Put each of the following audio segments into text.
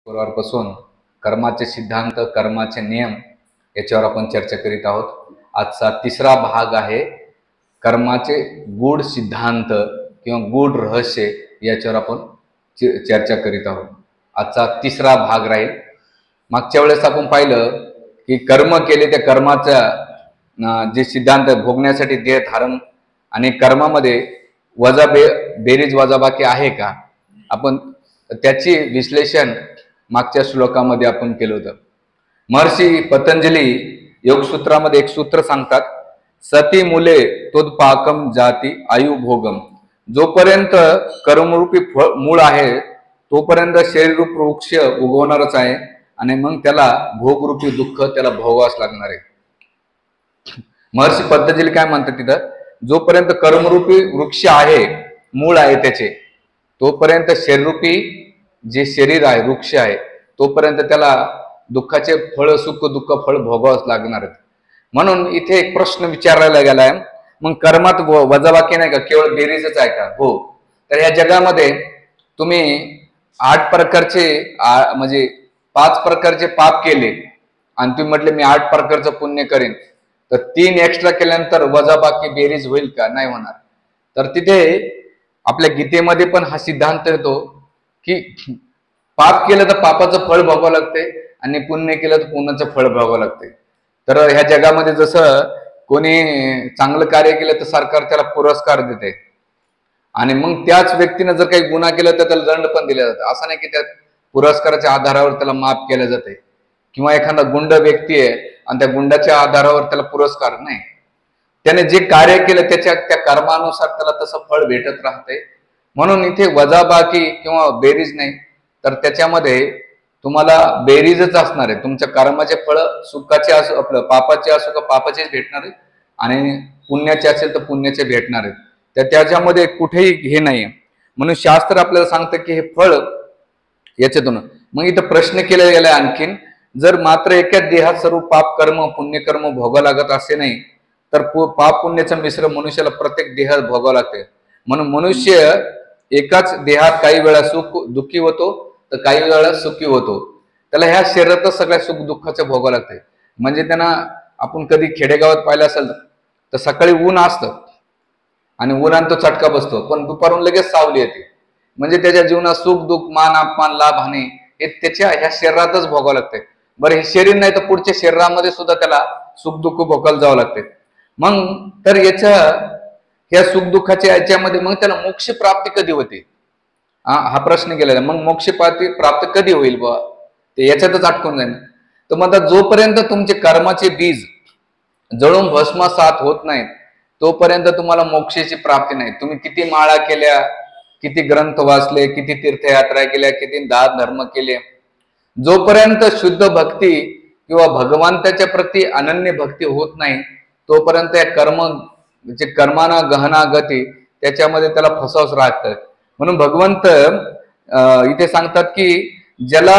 पासून कर्माचे सिद्धांत, कर्माचे नियम याच्यावर आपण चर्चा करीत आहोत। आजचा तिसरा भाग आहे कर्माचे गूढ सिद्धांत किंवा गूढ रहस्य, याच्यावर आपण चर्चा करीत आहोत। आजचा तिसरा भाग राहील। मागच्या वेळेस आपण पाहिलं की कर्म केले त्या कर्माचा जे सिद्धांत भोगण्यासाठी देह धारण आणि कर्मामध्ये बेरीज वजाबाकी आहे का, आपण त्याची विश्लेषण मागच्या श्लोकामध्ये आपण केलं होतं। महर्षी पतंजली योगसूत्रामध्ये एक सूत्र सांगतात, सती मुले तोदपाकम जाती आयु भोगम। जोपर्यंत कर्मरूपी मूळ आहे तोपर्यंत शरीररूप वृक्ष उगवणारच आहे आणि मग त्याला भोगरूपी दुःख त्याला भोगावंच लागणार आहे। महर्षी पतंजली काय म्हणतात तिथं, जोपर्यंत कर्मरूपी वृक्ष आहे, मूळ आहे त्याचे, तोपर्यंत शरीररूपी जे शरीर आहे, वृक्ष आहे, तोपर्यंत त्याला दुःखाचे फळ, सुख दुःख फळ भोगावंच लागणार आहे। म्हणून इथे एक प्रश्न विचारायला गेलाय, मग कर्मात वजाबाकी नाही का, केवळ बेरीजच आहे का? हो। तर ह्या जगामध्ये तुम्ही 8 प्रकारचे म्हणजे 5 प्रकारचे पाप केले आणि तुम्ही म्हटले मी 8 प्रकारचं पुण्य करेन, तर 3 एक्स्ट्रा केल्यानंतर वजाबाकी बेरीज होईल का? नाही होणार। तर तिथे आपल्या गीतेमध्ये पण हा सिद्धांत येतो की पाप केलं तर पापाचं फळ भोगावं लागते आणि पुण्य केलं तर पुण्याचं फळ भोगावं लागते। तर ह्या जगामध्ये जसं कोणी चांगलं कार्य केलं तर सरकार त्याला पुरस्कार देते आणि मग त्याच व्यक्तीने जर काही गुन्हा केला तर त्याला दंड पण दिला जातो। असं नाही की त्या पुरस्काराच्या आधारावर त्याला माफ केलं जाते किंवा एखादा गुंड व्यक्ती आहे आणि त्या गुंडाच्या आधारावर त्याला पुरस्कार नाही, त्याने जे कार्य केलं त्या कर्मानुसार त्याला तसं फळ भेटत राहते। म्हणून इथे वजाबाकी किंवा बेरीज नाही, तर त्याच्यामध्ये तुम्हाला बेरीजच असणार आहे। तुमच्या कर्माचे फळ सुखाचे असो, आपलं पापाचे असो का पापाचेच भेटणार आहे आणि पुण्याचे असेल तर पुण्याचे भेटणार आहेत। तर त्याच्यामध्ये कुठेही हे नाही। म्हणून शास्त्र आपल्याला सांगतं की हे फळ याच्यातून। मग इथं प्रश्न केला गेला आणखीन, जर मात्र एकाच देहात सर्व पाप कर्म पुण्यकर्म भोगावं लागत असे नाही, तर पाप पुण्याचं मिश्र मनुष्याला प्रत्येक देहात भोगावं लागते। म्हणून मनुष्य एकाच देहात काही वेळा सुख दुःखी होतो तर काही वेळा सुखी होतो। त्याला ह्या शरीरातच सगळ्या सुख दुःखाचं भोगावं लागतंय। म्हणजे त्यांना आपण कधी खेडेगावात पाहिलं असेल तर सकाळी ऊन असतं आणि उन्हात तो चटका बसतो, पण दुपारून लगेच सावली येते। म्हणजे त्याच्या जीवनात सुख दुःख मान अपमान लाभ हानी हे त्याच्या ह्या शरीरातच भोगावं लागतंय। बरं, हे शरीर नाही तर पुढच्या शरीरामध्ये सुद्धा त्याला सुख दुःख भोगायला जावं लागते। मग तर ह्या सुख दुःखाच्या याच्यामध्ये मग त्याला मोक्ष प्राप्ती कधी होते, हा प्रश्न केलेला। मग मोक्ष प्राप्त कधी होईल बा, ते याच्यातच अटकून जाईल। तर म्हणतात जोपर्यंत तुमचे कर्माचे बीज जळून भस्मसात होत नाहीत तोपर्यंत तुम्हाला मोक्षाची प्राप्ती नाही। तुम्ही किती माळा केल्या, किती ग्रंथ वाचले, किती तीर्थयात्रा केल्या, किती दान धर्म केले, जोपर्यंत शुद्ध भक्ती किंवा भगवंताच्या प्रती अनन्य भक्ती होत नाही तोपर्यंत या कर्माना गहना गती त्याच्यामध्ये त्याला फसावच राहतं। म्हणून भगवंत इथे सांगतात की ज्याला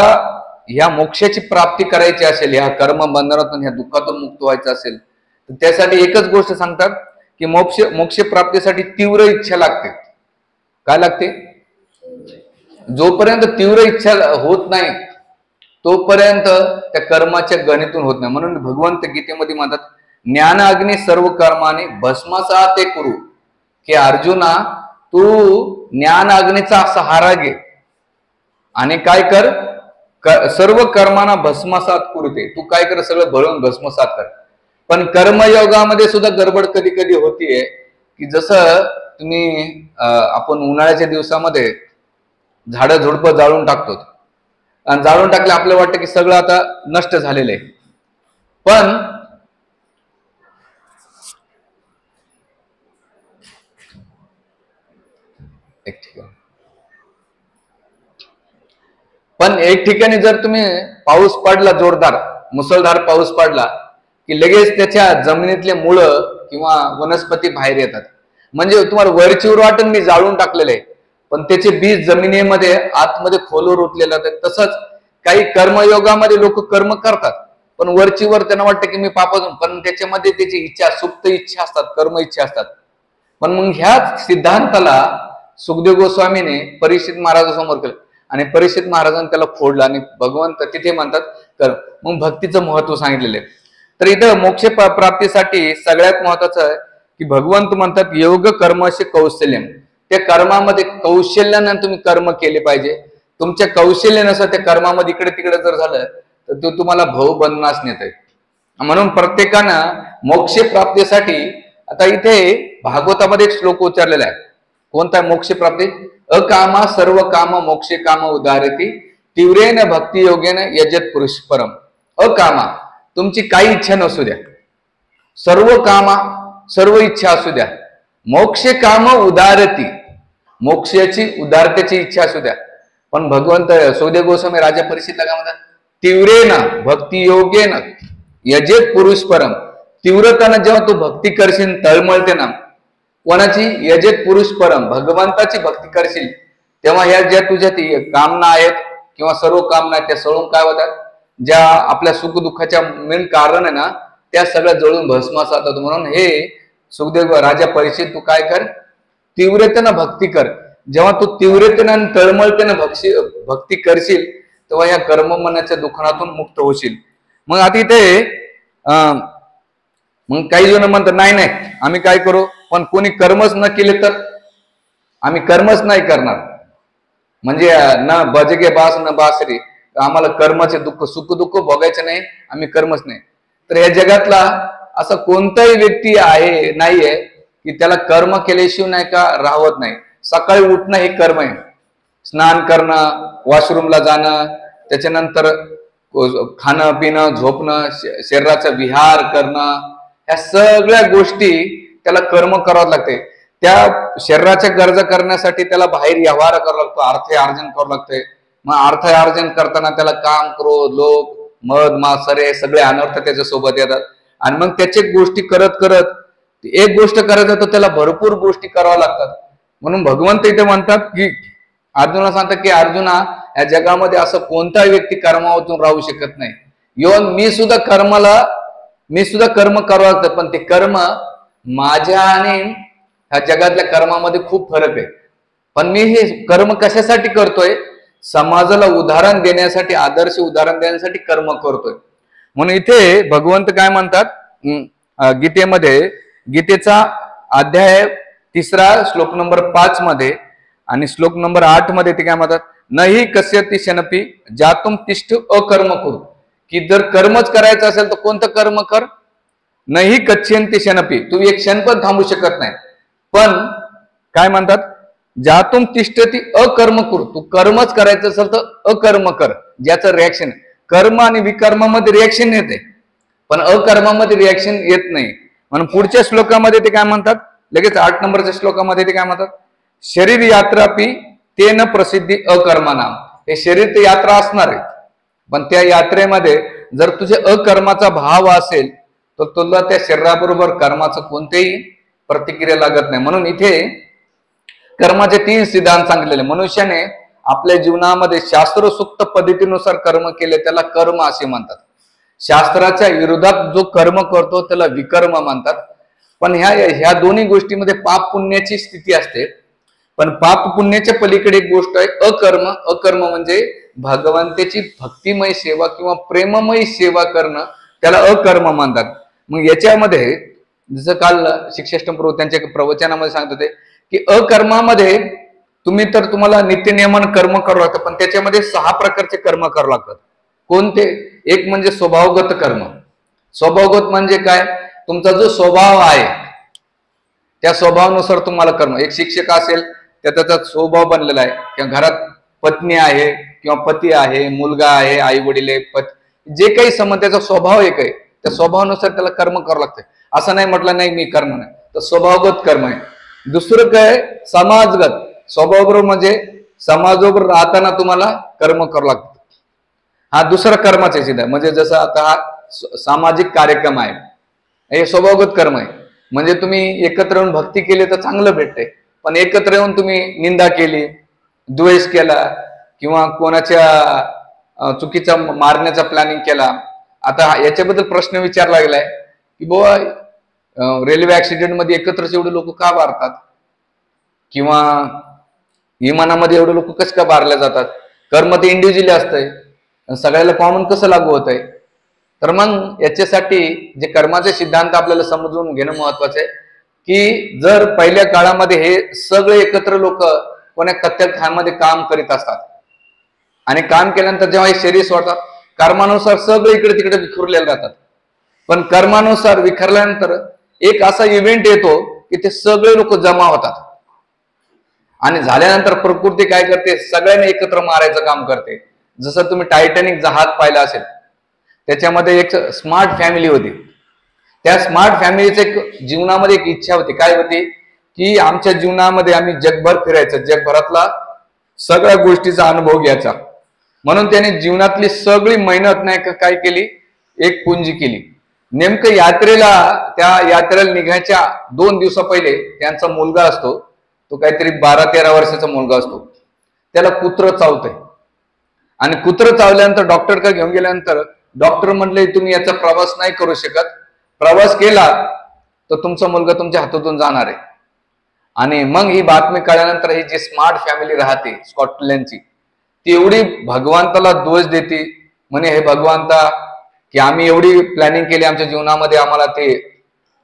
ह्या मोक्षाची प्राप्ती करायची असेल, ह्या कर्म बंधनातून ह्या दुःखातून मुक्त व्हायचं असेल, तर त्यासाठी एकच गोष्ट सांगतात की मोक्ष प्राप्तीसाठी तीव्र इच्छा लागते। काय लागते? जोपर्यंत तीव्र इच्छा होत नाही तोपर्यंत त्या कर्माच्या गणितून होत नाही। म्हणून भगवंत गीतेमध्ये म्हणतात, ज्ञान अग्नी सर्व कर्माने भस्मसात ते करू, की अर्जुना तू ज्ञान अग्नीचा सहारा घे आणि काय कर, सर्व कर्मांना भस्मसात करूते। तू काय कर, सगळं भरून भस्मसात कर। पण कर्मयोगामध्ये सुद्धा गडबड कधी कधी होतीये की जसं तुम्ही आपण उन्हाळ्याच्या दिवसामध्ये झाडं झुडपं जाळून टाकतो आणि जाळून टाकले आपल्याला वाटतं की सगळं आता नष्ट झालेलं आहे, पण एक ठिकाणी जर तुम्ही पाऊस पडला, जोरदार मुसळधार पाऊस पडला की लगेच त्याच्या जमिनीतले मुळं किंवा वनस्पती बाहेर येतात। म्हणजे तुम्हाला वरचीवर वाटून मी जाळून टाकलेलं आहे, पण त्याचे बीज जमिनीमध्ये आतमध्ये खोलवर रुतलेलं आहे। तसंच काही कर्मयोगामध्ये लोक कर्म करतात पण वरचीवर त्यांना वाटतं की मी पापातून, पण त्याच्यामध्ये त्याची इच्छा, सुप्त इच्छा असतात, कर्म इच्छा असतात। पण मग ह्या सिद्धांताला सुखदेव गोस्वामीने परीक्षित महाराजांसमोर केलं। आणि परीक्षित महाराजांनी त्याला फोडलं आणि भगवंत तिथे म्हणतात कर. मग भक्तीचं महत्व सांगितलेलं आहे. तर इथं मोक्ष प्राप्तीसाठी सगळ्यात महत्वाचं आहे की भगवंत म्हणतात योग कर्मशी कौशल्यम. त्या कर्मामध्ये कौशल्यानं तुम्ही कर्म केले पाहिजे. तुमच्या कौशल्य नसं त्या कर्मामध्ये इकडे तिकडे जर झालं तर तो तुम्हाला भाऊ बननास नेत आहे. म्हणून प्रत्येकानं मोक्ष प्राप्तीसाठी आता इथे भागवतामध्ये एक श्लोक उच्चारलेला आहे. कोणता मोक्ष प्राप्ती? अकामा सर्व काम मोक्षे काम उदाहरती तीव्रेन भक्ती योगेन यजत पुरुष परम. अकामा तुमची काही इच्छा नसू द्या, सर्व कामा सर्व इच्छा असू द्या, मोक्ष काम उदारती मोक्षाची उदारतेची इच्छा असू द्या. पण भगवंत सुखदेव गोस्वामी राजा परीक्षितला काय म्हणतात? तीव्रेन भक्ती योगेन यजेत पुरुष परम. तीव्रतानं जेव्हा तू भक्ती करशील, तळमळते ना कोणाची? यजेत पुरुष परम, भगवंताची भक्ती करशील तेव्हा ह्या ज्या तुझ्या कामना आहेत किंवा सर्व कामना आहेत त्या सळून काय होतात? ज्या आपल्या सुख दुःखाच्या मेन कारण आहे ना त्या सगळ्या जळून भस्मास जातात. म्हणून हे सुखदेव राजा परीक्षित तू काय कर? तीव्रतेनं भक्ती कर. जेव्हा तू तीव्रतेनं आणि तळमळतेनं भक्ती करशील तेव्हा या कर्म मनाच्या दुःखातून मुक्त होशील. मग आता इथे मग काही जण म्हणतात नाही नाही आम्ही काय करू, पण कोणी कर्मच न केले तर आम्ही कर्मच नाही करणार, म्हणजे न भजगे बास न बासरी, आम्हाला कर्माचे दुःख सुख दुःख भोगायचे नाही, आम्ही कर्मच नाही. तर या जगातला असा कोणताही व्यक्ती आहे नाहीये की त्याला कर्म केल्याशिवाय नाही का राहत नाही. सकाळी उठणं हे कर्म आहे, स्नान करणं, वॉशरूमला जाणं, त्याच्यानंतर खाणं पिणं झोपणं, शरीराचा विहार करणं, ह्या सगळ्या गोष्टी त्याला कर्म करावं लागते. त्या शरीराच्या गरजा करण्यासाठी त्याला बाहेर व्यवहार करावा लागतो, अर्थ अर्जन करावं लागतंय. मग अर्थ अर्जन करताना त्याला काम, क्रोध, लोभ, मद मात्सर्य सगळे अनर्थ त्याच्या सोबत येतात. आणि मग त्याची गोष्टी करत करत एक गोष्ट करायचं तर त्याला भरपूर गोष्टी कराव्या लागतात. म्हणून भगवंत इथे म्हणतात की अर्जुनाला सांगतात की अर्जुना या जगामध्ये असं कोणताही व्यक्ती कर्मातून राहू शकत नाही. येऊन मी सुद्धा कर्म करावं लागतं, पण ते कर्म माझ्या आणि ह्या जगातल्या कर्मामध्ये खूप फरक आहे. पण मी हे कर्म कशासाठी करतोय? समाजाला उदाहरण देण्यासाठी, आदर्श उदाहरण देण्यासाठी कर्म करतोय. म्हणून इथे भगवंत काय म्हणतात गीतेमध्ये, गीतेचा अध्याय 3 श्लोक नंबर 5 मध्ये आणि श्लोक नंबर 8 मध्ये ते काय म्हणतात? नही कस्यति शनपी जातुम तिष्ठ अकर्म करू. की जर कर्मच करायचं असेल तर कोणतं कर्म कर? नाही कच्छन्ति शनपी, तू एक क्षण पण थांबू शकत नाही. पण काय म्हणतात? जातुम तिष्ठती अकर्म करू, तू कर्मच करायचं असेल तर अकर्म कर, ज्याचं रिॲक्शन. कर्म आणि विकर्मामध्ये रिॲक्शन येते पण अकर्मामध्ये रिॲक्शन येत नाही. म्हणून पुढच्या श्लोकामध्ये ते काय म्हणतात? लगेच 8 नंबरच्या श्लोकामध्ये ते काय म्हणतात? शरीर यात्रापी ते न प्रसिद्धी अकर्मानाम. हे शरीर ते यात्रा असणार आहे, पण त्या यात्रेमध्ये जर तुझे अकर्माचा भाव असेल तर तुला त्या शरीराबरोबर कर्माचं कोणतेही प्रतिक्रिया लागत नाही. म्हणून इथे कर्माचे 3 सिद्धांत सांगितलेले. मनुष्याने आपल्या जीवनामध्ये शास्त्रसुक्त पद्धतीनुसार कर्म केले त्याला कर्म असे म्हणतात. शास्त्राच्या विरोधात जो कर्म करतो त्याला विकर्म म्हणतात. पण ह्या दोन्ही गोष्टीमध्ये पाप पुण्याची स्थिती असते. पण पाप पुण्याच्या पलीकडे एक गोष्ट आहे अकर्म. अकर्म म्हणजे भगवंताची भक्तिमय सेवा किंवा प्रेममय सेवा करणं, त्याला अकर्म म्हणतात. मग याच्यामध्ये जसं काल शिक्षाष्टम त्यांच्या प्रवचनामध्ये सांगत होते की अकर्मामध्ये तुम्हाला नित्यनियमन कर्म करावं लागतं, पण त्याच्यामध्ये 6 प्रकारचे कर्म करावं लागतात. कोणते? एक म्हणजे स्वभावगत कर्म. स्वभावगत म्हणजे काय? तुमचा जो स्वभाव आहे त्या स्वभावानुसार तुम्हाला कर्म. एक शिक्षक असेल तर त्याचा स्वभाव बनलेला आहे, किंवा घरात पत्नी आहे किंवा पती आहे, मुलगा आहे, आई वडील आहे, जे काही संबंध त्याचा स्वभाव एक आहे, त्या स्वभावानुसार त्याला कर्म करावं लागतं. असं नाही म्हटलं नाही मी कर्म नाही, तर स्वभावगत कर्म आहे. दुसरं काय? समाजगत. स्वभावबरोबर म्हणजे समाजाबरोबर राहताना तुम्हाला कर्म करावं लागतं. हा दुसरा कर्माचा सिद्ध. म्हणजे जसं आता हा सामाजिक कार्यक्रम आहे, हे स्वभावगत कर्म आहे. म्हणजे तुम्ही एकत्र येऊन भक्ती केली तर चांगलं भेटतंय, पण एकत्र येऊन तुम्ही निंदा केली, द्वेष केला किंवा कोणाच्या चुकीचा मारण्याचा प्लॅनिंग केला. आता याच्याबद्दल प्रश्न विचारला गेलाय की बुवा रेल्वे ऍक्सिडेंट मध्ये एकत्रच एवढे लोक का मारतात, किंवा विमानामध्ये एवढे लोक कसे का मारले जातात? कर्म ते इंडिव्हिज्युअली असतंय, सगळ्याला कॉमन कसं लागू होत आहे? तर मग याच्यासाठी जे कर्माचे सिद्धांत आपल्याला समजून घेणं महत्वाचं आहे की जर पहिल्या काळामध्ये हे सगळे एकत्र लोक कोण्या कत्तलखान्यामध्ये काम करीत असतात आणि काम केल्यानंतर जेव्हा हे शरीर सोडतात, कर्मानुसार सगळे इकडे तिकडे विखुरलेले राहतात. पण कर्मानुसार विखरल्यानंतर एक असा इव्हेंट येतो की ते सगळे लोक जमा होतात आणि झाल्यानंतर प्रकृती काय करते, सगळ्यांनी एकत्र मारायचं काम करते. जसं तुम्ही टायटॅनिक जहाज पाहिला असेल, त्याच्यामध्ये एक स्मार्ट फॅमिली होती. त्या स्मार्ट फॅमिलीचे एक जीवनामध्ये एक इच्छा होती. काय होती की आमच्या जीवनामध्ये आम्ही जगभर फिरायचं, जगभरातला सगळ्या गोष्टीचा अनुभव घ्यायचा. म्हणून त्याने जीवनातली सगळी मेहनत नाही काय केली, एक पुंजी केली. नेमकं त्या यात्रेला निघायच्या 2 दिवसा पहिले त्यांचा मुलगा असतो, तो काहीतरी 12-13 वर्षाचा मुलगा असतो, त्याला कुत्र चावतंय आणि कुत्र चावल्यानंतर डॉक्टरकडे घेऊन गेल्यानंतर डॉक्टर म्हटले तुम्ही याचा प्रवास नाही करू शकत, प्रवास केला तर तुमचा मुलगा तुमच्या हातातून जाणार आहे. आणि मग ही बातमी कळल्यानंतर ही जी स्मार्ट फॅमिली राहते स्कॉटलंडची, ती एवढी भगवंताला दोष देते, म्हणे हे भगवंता की आम्ही एवढी प्लॅनिंग केली आमच्या जीवनामध्ये, आम्हाला ते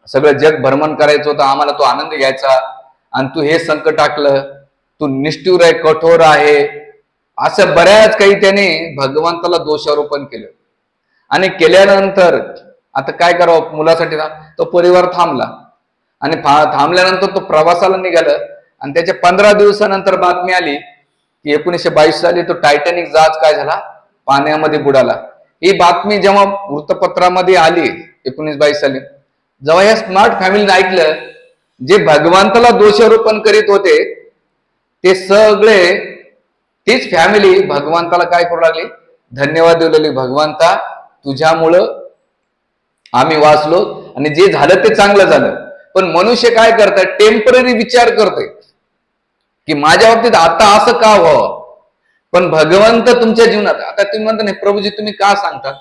सगळं जग भ्रमण करायचं होतं, आम्हाला तो आनंद घ्यायचा आणि तू हे संकट टाकलं, तू निष्ठुर आहे, कठोर आहे, असं बऱ्याच काही त्याने भगवंताला दोषारोपण केलं. आणि केल्यानंतर आता काय करावं मुलासाठी ना, तो परिवार थांबला आणि थांबल्यानंतर तो प्रवासाला निघाला आणि त्याच्या 15 दिवसानंतर बातमी आली की 1922 साली तो टायटॅनिक जहाज काय झाला, पाण्यामध्ये बुडाला. ही बातमी जेव्हा वृत्तपत्रामध्ये आली 1922 साली, जेव्हा या स्मार्ट फॅमिलीने ऐकलं, जे भगवंताला दोषारोपण करीत होते ते सगळे, तीच फॅमिली भगवंताला काय करू लागली, धन्यवाद देऊ लागली, भगवंता तुझ्यामुळं आम्ही वाचलो आणि जे झालं ते चांगलं झालं. पण मनुष्य काय करतंय, टेम्पररी विचार करतोय की माझ्या बाबतीत आता असं का व्हावं. पण भगवंत तुमच्या जीवनात, आता तुम्ही म्हणता नाही प्रभूजी तुम्ही का सांगता,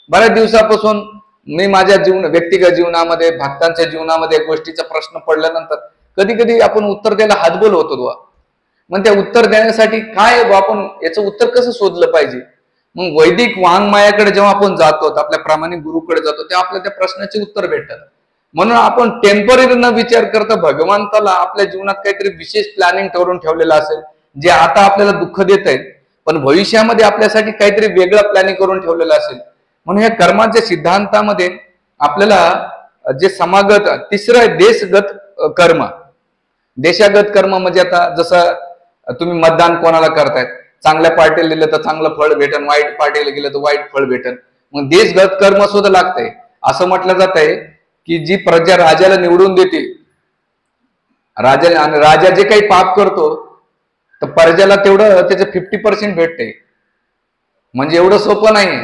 बऱ्याच दिवसापासून मी माझ्या व्यक्तिगत जीवनामध्ये, भक्तांच्या जीवनामध्ये गोष्टीचा प्रश्न पडल्यानंतर कधी कधी आपण उत्तर द्यायला हातबोल होतो. मग त्या उत्तर देण्यासाठी काय आपण याचं उत्तर कसं शोधलं पाहिजे. मग वैदिक वाङ्मयाकडे जेव्हा आपण जातो, आपल्या प्रामाणिक गुरुकडे जातो, तेव्हा आपल्या त्या प्रश्नाचे उत्तर भेटतात. म्हणून आपण टेम्पररी न विचार करता भगवंताला आपल्या जीवनात काहीतरी विशेष प्लॅनिंग करून ठेवलेलं असेल, जे आता आपल्याला दुःख देत आहे पण भविष्यामध्ये आपल्यासाठी काहीतरी वेगळं प्लॅनिंग करून ठेवलेलं असेल. म्हणून या कर्माच्या सिद्धांतामध्ये आपल्याला जे समागत तिसरं आहे देशगत कर्म. देशागत कर्म म्हणजे आता जसं तुम्ही मतदान कोणाला करतायत, चांगल्या पार्टीला दिलं तर चांगलं फळ भेटन, वाईट पार्टीला गेलं तर वाईट फळ भेटन. मग देशगत कर्म सुद्धा लागतंय. असं म्हटलं जात आहे की जी प्रजा राजाला निवडून देते, राजा जे काही पाप करतो तर प्रजेला तेवढं त्याचं 50% भेटते. म्हणजे एवढं सोपं नाही.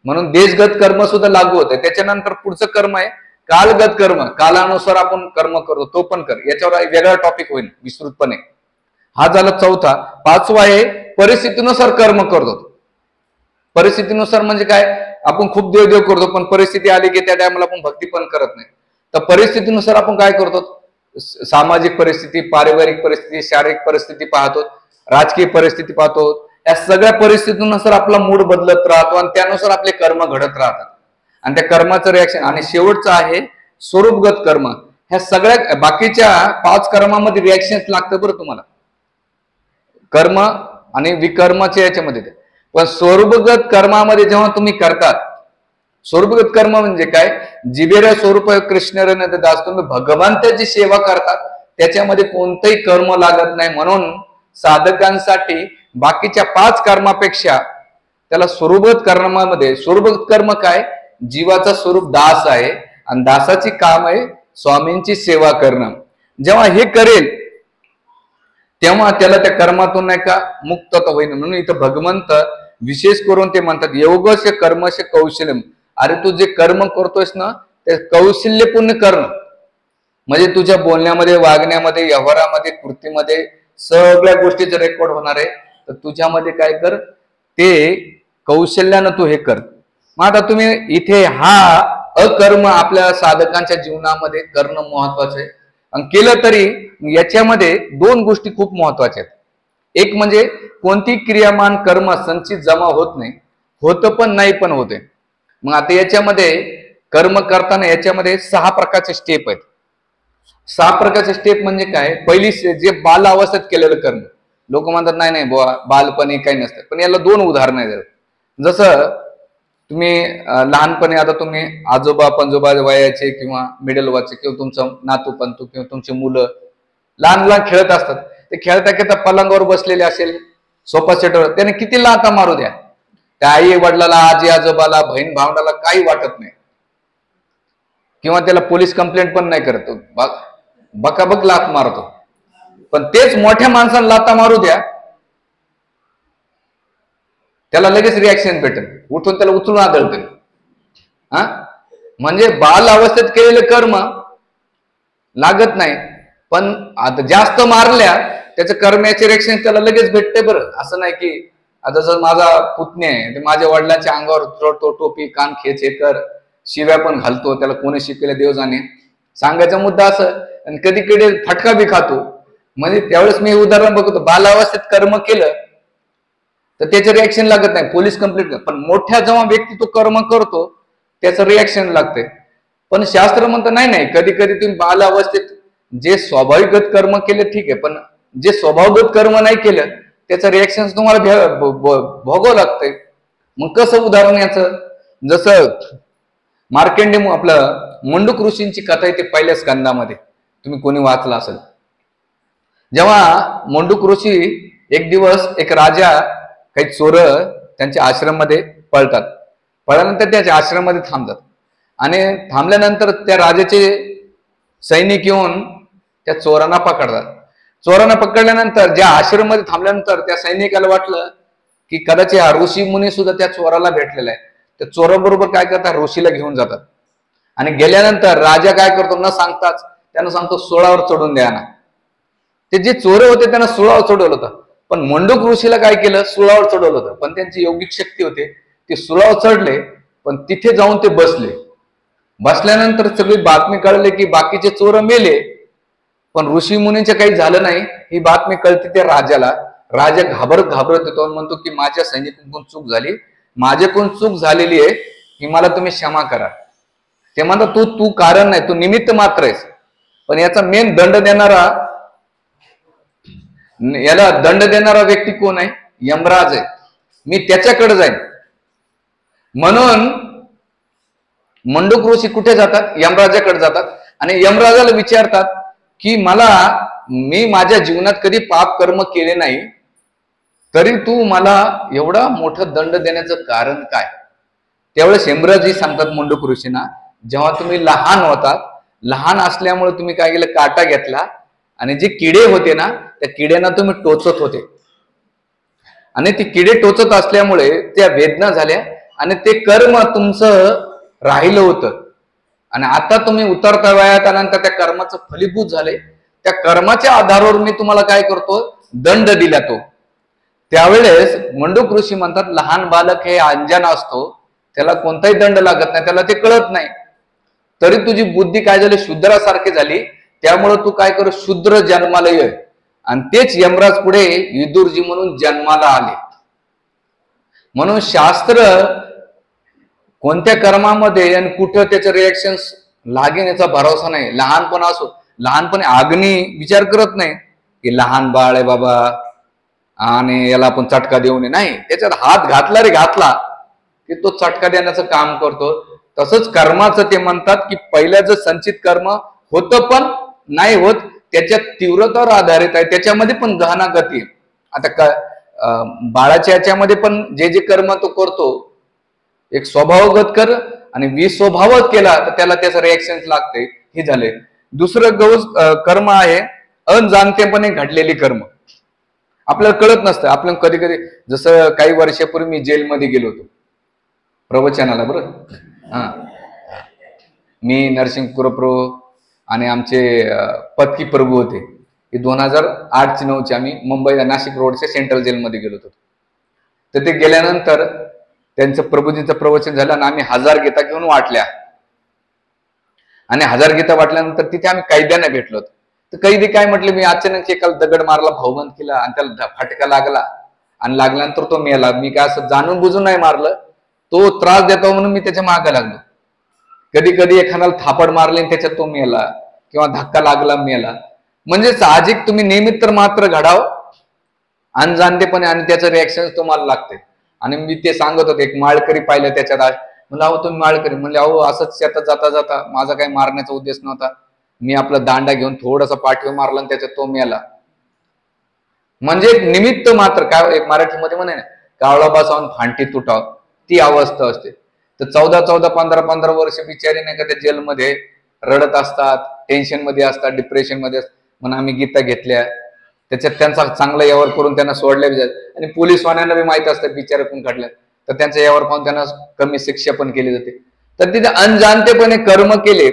म्हणून देशगत कर्म सुद्धा लागू होते. त्याच्यानंतर पुढचं कर्म आहे कालगत कर्म. कालानुसार आपण कर्म करतो, तो पण कर. याच्यावर वेगळा टॉपिक होईल विस्तृतपणे. हा झाला चौथा. पाचवा आहे परिस्थितीनुसार कर्म करतो. परिस्थितीनुसार म्हणजे काय, आपण खूप देव करतो पण परिस्थिती आली की त्या टायमाला आपण भक्ती पण करत नाही. तर परिस्थितीनुसार आपण काय करतो, सामाजिक परिस्थिती, पारिवारिक परिस्थिती, शारीरिक परिस्थिती पाहतो, राजकीय परिस्थिती पाहतो. या सगळ्या परिस्थितीनुसार आपला मूड बदलत राहतो आणि त्यानुसार आपले कर्म घडत राहतात आणि त्या कर्माचं रिॲक्शन. आणि शेवटचं आहे स्वरूपगत कर्म. ह्या सगळ्या बाकीच्या 5 कर्मामध्ये रिॲक्शन लागतं बरं तुम्हाला, कर्म आणि विकर्माच्या याच्यामध्ये. पण स्वरूपगत कर्मामध्ये जेव्हा तुम्ही करतात, स्वरूपगत कर्म म्हणजे काय, जिबेरा स्वरूप कृष्ण दास, तुम्ही भगवंताची सेवा करतात, त्याच्यामध्ये कोणतंही कर्म लागत नाही. म्हणून साधकांसाठी बाकीच्या 5 कर्मापेक्षा त्याला स्वरूपगत कर्मामध्ये, स्वरूपगत कर्म काय, जीवाचा स्वरूप दास आहे आणि दासाची काम आहे स्वामींची सेवा करणं. जेव्हा हे करेल तेव्हा त्याला त्या कर्मातून नाही का मुक्तता होईल. म्हणून इथं भगवंत विशेष करून ते म्हणतात योगस्य कर्मस्य कौशल्यम. अरे तू जे कर्म करतोयस ना ते कौशल्यपूर्ण करणं, म्हणजे तुझ्या बोलण्यामध्ये, वागण्यामध्ये, व्यवहारामध्ये, कृतीमध्ये सगळ्या गोष्टीचं रेकॉर्ड होणार आहे. तर तुझ्यामध्ये काय कर, ते कौशल्यानं तू हे कर. मग आता तुम्ही इथे हा अकर्म आपल्या साधकांच्या जीवनामध्ये करणं महत्वाचं आहे. आणि केलं तरी याच्यामध्ये 2 गोष्टी खूप महत्वाच्या आहेत. एक म्हणजे कोणती क्रियामान कर्म संचित जमा होत नाही, होतं पण नाही पण होते. मग आता याच्यामध्ये कर्म करताना याच्यामध्ये 6 प्रकारचे स्टेप आहेत. 6 प्रकारचे स्टेप म्हणजे काय? पहिली जे बाल अवस्थेत केलेलं कर्म. लोक म्हणतात नाही नाही बुवा बालपणी काही नसतं, पण याला 2 उदाहरणं आहेत. जसं तुम्ही लहानपणी आता तुम्ही आजोबा पंजोबा वयाचे किंवा मिडल वयाचे किंवा तुमचं नातू पंतू किंवा तुमची मुलं लहान लहान खेळत असतात. ते खेळता खेळता पलंगावर बसलेले असेल, सोफा सेटवर, त्याने किती लाथा मारू द्या, त्या आई वडिलाला आजी आजोबाला बहीण भावंडाला काही वाटत नाही किंवा त्याला पोलीस कंप्लेंट पण नाही करत, बकाबक लाथ मारतो. पण तेच मोठ्या माणसाला लाथा मारू द्या, त्याला लगेच रिॲक्शन भेटेल, उठून त्याला उचलून आदळते. म्हणजे बाल अवस्थेत केलेले कर्म लागत नाही, पण आता जास्त मारल्या त्याचं कर्माचे रिॲक्शन त्याला लगेच भेटते. बरं असं नाही की आता जर माझा पुतणे आहे, माझ्या वडिलांच्या अंगावर चढतो, टोपी कान खेच हे कर, शिव्या पण घालतो, त्याला कोणी शिकले देव जाणे. सांगायचा मुद्दा असं, आणि कधी कधी फटका बी खातो. म्हणजे त्यावेळेस मी उदाहरण बघतो, बालावस्थेत कर्म केलं तर त्याचं रिॲक्शन लागत नाही, पोलीस कंप्लेंट. पण मोठ्या जेव्हा व्यक्ती तो कर्म करतो त्याचं रिॲक्शन लागते. पण शास्त्र म्हणतं नाही नाही, कधी कधी तुम्ही बालावस्थेत जे स्वाभाविक कर्म केले ठीक आहे, पण जे स्वभावगत कर्म नाही केलं त्याचं रिॲक्शन तुम्हाला भोगावं लागतंय. मग कसं उदाहरण याचं? जसं मार्कंडेय आपलं मंडूक ऋषींची कथा येते पहिल्या स्कंदामध्ये, तुम्ही कोणी वाचला असेल. जेव्हा मंडूक ऋषी एक दिवस एक राजा काही चोर त्यांच्या आश्रम मध्ये पळतात, पळल्यानंतर त्याच्या आश्रम मध्ये थांबतात आणि थांबल्यानंतर त्या राजाचे सैनिक येऊन त्या चोरांना पकडतात. चोरांना पकडल्यानंतर ज्या आश्रम मध्ये थांबल्यानंतर त्या सैनिकाला वाटलं की कदाचित हा ऋषी मुनी सुद्धा त्या चोराला भेटलेला आहे. त्या चोराबरोबर काय करतात, ऋषीला घेऊन जातात आणि गेल्यानंतर राजा काय करतो, न सांगताच त्यांना सांगतो 16वर चढून द्या ना. ते जे चोर होते त्यांना 16वर चढवलं होतं, पण मंडूक ऋषीला काय केलं, 16वर चढवलं होतं. पण त्यांची योगिक शक्ती होते, ते 16वर चढले, पण तिथे जाऊन ते बसले. बसल्यानंतर सगळी बातमी कळली की बाकीचे चोर मेले, पण ऋषी मुनींचं काही झालं नाही. ही बातमी कळते त्या राजाला. राजा घाबरत घाबरत येतो आणि म्हणतो की माझ्या सैनिकांकडून चूक झाली, माझ्याकडून चूक झालेली आहे, की मला तुम्ही क्षमा करा. ते म्हणतात तू कारण नाही, तू निमित्त मात्र आहेस, पण याचा मेन दंड देणारा, याला दंड देणारा व्यक्ती कोण आहे? यमराज आहे. मी त्याच्याकडे जाईन. म्हणून मंडूक ऋषी कुठे जातात? यमराजाकडे जातात आणि यमराजाला विचारतात की मी माझ्या जीवनात कधी पाप कर्म केले नाही, तरी तू मला एवढा मोठा दंड देण्याचं कारण काय? त्यावेळेस यमराज सांगतात मंडूक ऋषींना, जेव्हा तुम्ही लहान होतात, लहान असल्यामुळे तुम्ही काय केलं, काटा घेतला आणि जे किडे होते ना त्या किड्यांना तुम्ही टोचत होते आणि ते किडे टोचत असल्यामुळे त्या वेदना झाल्या आणि ते कर्म तुमचं राहिलं होतं. आणि आता तुम्ही उतरता वयात आल्यानंतर त्या कर्माचं फलीभूत झाले, त्या कर्माच्या आधारावर मी तुम्हाला काय करतो, दंड दिला. तो त्यावेळेस मंडूक ऋषी म्हणतात लहान बालक हे अंजान असतो, त्याला कोणताही दंड लागत नाही, त्याला ते कळत नाही. तरी तुझी बुद्धी काय झाली, शूद्रासारखी झाली. त्यामुळे तू काय कर, शूद्र जन्माला ये. आणि तेच यमराज पुढे विदुरजी म्हणून जन्माला आले. म्हणून शास्त्र कोणत्या कर्मामध्ये आणि कुठं त्याचं रिॲक्शन लागेल याचा भरोसा नाही. लहानपण असो, लहानपणी अग्नी विचार करत नाही की लहान बाळ आहे बाबा आणि याला आपण चटका देऊ नये, नाही, त्याच्यात हात घातला रे घातला की तो चटका देण्याचं काम करतो. तसंच कर्माचं ते म्हणतात की पहिल्याचं संचित कर्म होतं पण नाही होत, त्याच्या तीव्रतावर आधारित आहे, त्याच्यामध्ये पण गहना गती. आता बाळाच्या याच्यामध्ये पण जे जे कर्म तो करतो, एक स्वभावगत कर आणि विस्वभावत केला तर त्याला त्याचं रिॲक्शन लागते. हे झाले. दुसरं कर्म आहे अनजाणतेपणे घडलेली कर्म. आपल्याला कळत नसतं. आपल्याला कधी कधी, जसं काही वर्षापूर्वी मी जेलमध्ये गेलो होतो प्रवचनाला. बरं, मी नरसिंहपूर प्रभू आणि आमचे पत्की प्रभू होते. हे 2008 9 आम्ही मुंबई नाशिक रोडच्या सेंट्रल जेलमध्ये गेलो होतो. तर ते गेल्यानंतर त्यांचं प्रभूजींचं प्रवचन झालं आणि आम्ही 1000 गीता घेऊन वाटल्या आणि 1000 गीता वाटल्यानंतर तिथे आम्ही कैद्यांना भेटलो. तर कैदी काय म्हटले, मी अचानक एकाला दगड मारला, भाऊबंद केला आणि त्याला फटका लागला आणि लागल्यानंतर तो मेला. मी काय असं जाणून बुजून नाही मारलं, तो त्रास देतो म्हणून मी त्याच्या मागे लागलो. कधी कधी एखाद्याला थापड मारले त्याच्यात तो मेला, किंवा धक्का लागला मेला. म्हणजे साहजिक तुम्ही निमित्त मात्र घडाव अनजाणतेपणे, आणि त्याचं रिॲक्शन तुम्हाला लागते. आणि मी ते सांगत होते, एक माळकरी पाहिलं त्याच्यात, म्हणलं अहो तुम्ही माळकरी, म्हणले अहो असंच शेतात जाता जाता, माझा काही मारण्याचा उद्देश नव्हता, मी आपला दांडा घेऊन थोडासा पाठीवर मारला आणि त्याच्यात तो मेला. म्हणजे निमित्त मात्र, काय एक मराठीमध्ये म्हणे ना, कावळा बसावून फांटी तुटाव, ती अवस्था असते. तर 14 15 वर्ष बिचारी नाही का त्या जेलमध्ये रडत असतात, टेन्शन मध्ये असतात, डिप्रेशन मध्ये असतात. म्हणून आम्ही गीता घेतल्या, त्याच्यात त्यांचा चांगला यावर करून त्यांना सोडल्या बी जात. आणि पोलीसवाल्यांना बी माहित असतं बिचारा कोण काढल्या, तर त्यांच्या यावर पाहून त्यांना कमी शिक्षा पण केली जाते. तर तिथे अनजाणतेपणे कर्म केले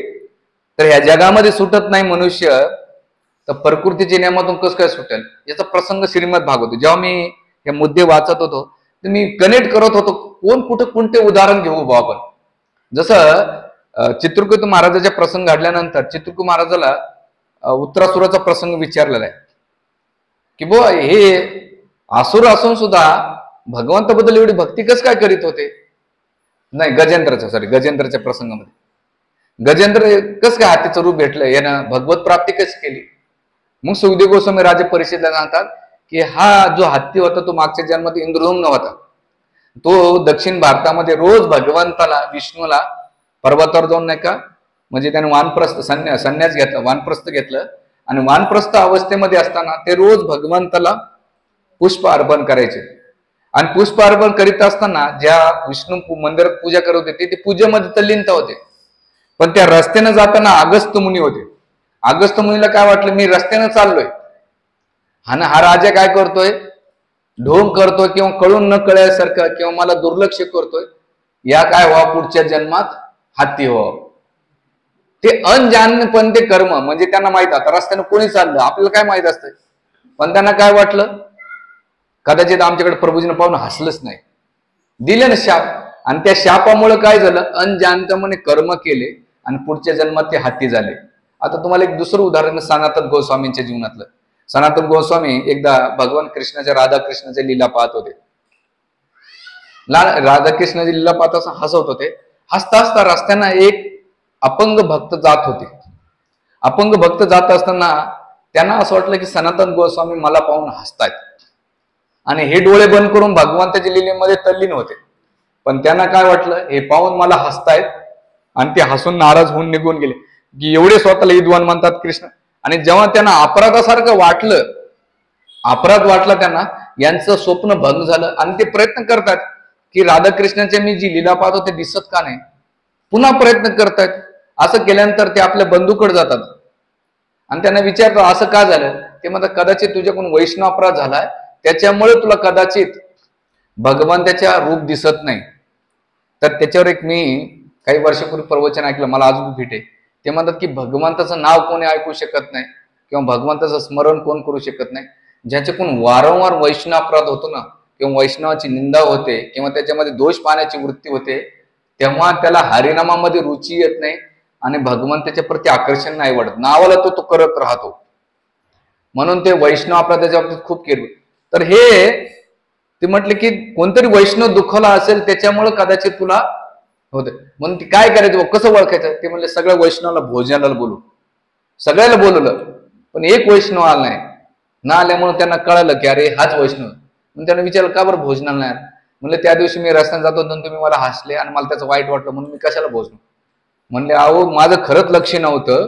तर ह्या जगामध्ये सुटत नाही मनुष्य, तर प्रकृतीच्या नियमातून कसं काय सुटेल, याचा प्रसंग श्रीमद भागवत. जेव्हा मी हे मुद्दे वाचत होतो तर मी कनेक्ट करत होतो, कोण कुठं कोणते उदाहरण घेऊ बा आपण. जसं चित्रकूट महाराजाच्या प्रसंग घडल्यानंतर चित्रकूट महाराजाला उत्तरासुराचा प्रसंग विचारलेला आहे, की बुवा हे असुर असून सुद्धा भगवंताबद्दल एवढी भक्ती कसं काय करीत होते. नाही, गजेंद्रच्या प्रसंगामध्ये गजेंद्र कसं काय हातीचं रूप भेटलं, यानं भगवत प्राप्ती कशी केली. मग सुखदेव गोस्वामी राजा परिषदेला सांगतात की हा जो हत्ती होता तो मागच्या जन्मात इंद्रधूम्न होता. तो दक्षिण भारतामध्ये रोज भगवंताला विष्णूला पर्वतावर जाऊन नाही का, म्हणजे त्याने वानप्रस्थ संन्यास घेतला, वानप्रस्थ घेतलं, आणि वानप्रस्थ अवस्थेमध्ये असताना ते रोज भगवंताला पुष्प अर्पण करायचे. आणि पुष्प अर्पण करीत असताना ज्या विष्णू मंदिरात पूजा करत होते ते पूजेमध्ये तल्लीनता होते. पण त्या रस्त्यानं जाताना अगस्त्य मुनी होते. अगस्त्य मुनीला काय वाटलं, मी रस्त्यानं चाललोय, हा राजा काय करतोय, ढोंग करतोय किंवा कळून न कळल्यासारखं, किंवा मला दुर्लक्ष करतोय, या काय व्हा पुढच्या जन्मात हत्ती हो. ते अनजाणपण ते कर्म, म्हणजे त्यांना माहित आता रस्त्यानं कोणी चाललं आपल्याला काय माहित असतं, पण त्यांना काय वाटलं, कदाचित आमच्याकडे प्रभूजीनं पाहून हसलंच नाही, दिले ना शाप. आणि त्या शापामुळे काय झालं, अनजाणपणे कर्म केले आणि पुढच्या जन्मात ते हत्ती झाले. आता तुम्हाला एक दुसरं उदाहरण सनातन गोस्वामींच्या जीवनातलं. सनातन गोस्वामी एकदा भगवान कृष्णाच्या राधाकृष्णाच्या लीला पाहत होते. राधाकृष्णाची लीला पाहत असं हसत होते. हसता हसता रस्त्यानं एक अपंग भक्त जात होते. अपंग भक्त जात असताना त्यांना असं वाटलं की सनातन गोस्वामी मला पाहून हसतायत, आणि हे डोळे बंद करून भगवंताच्या लीलेमध्ये तल्लीन होते. पण त्यांना काय वाटलं, हे पाहून मला हसतायत, आणि ते हसून नाराज होऊन निघून गेले, की एवढे स्वतःला विद्वान म्हणतात कृष्ण. आणि जेव्हा त्यांना अपराधासारखं वाटलं, अपराध वाटला त्यांना, यांचं स्वप्न भंग झालं, आणि ते प्रयत्न करतात की राधाकृष्णाचे मी जी लीला पाहतो ते दिसत का नाही, पुन्हा प्रयत्न करतात. असं केल्यानंतर ते आपल्या बंधूकडे जातात आणि त्यांना विचारतात असं का झालं. ते म्हणतात कदाचित तुझ्याकडून वैष्णव अपराध झालाय, त्याच्यामुळे तुला कदाचित भगवंताच्या रूप दिसत नाही. तर त्याच्यावर एक मी काही वर्षापूर्वी प्रवचन ऐकलं, मला अजून भेटे. ते म्हणतात की भगवंताचं नाव कोणी ऐकू शकत नाही किंवा भगवंताचं स्मरण कोण करू शकत नाही, ज्याच्याकडून वारंवार वैष्णव अपराध होतो ना, किंवा वैष्णवाची निंदा होते किंवा त्याच्यामध्ये दोष पाहण्याची वृत्ती होते, तेव्हा त्याला हरिनामामध्ये रुची येत नाही आणि भगवंताच्या प्रती आकर्षण नाही वाढत, नावाला तो करत राहतो. म्हणून ते वैष्णव अपराधाच्या बाबतीत खूप केलं. तर हे ते म्हटले की कोणतरी वैष्णव दुःखला असेल त्याच्यामुळे कदाचित तुला होते. म्हणून ती काय करायचं, कसं ओळखायचं. ते म्हणले सगळ्या वैष्णवाला भोजनाला बोलू, सगळ्याला बोलवलं, पण एक वैष्णव आला नाही. ना आल्यामुळे त्यांना कळालं की अरे हाच वैष्णव. म्हणून त्यांना विचारलं का बरं भोजनाला नाही. म्हणले त्या दिवशी मी रस्त्याने जातो तुम्ही मला हसले आणि मला त्याचं वाईट वाटलं म्हणून मी कशाला भोजन. म्हणले अहो माझं खरंच लक्ष नव्हतं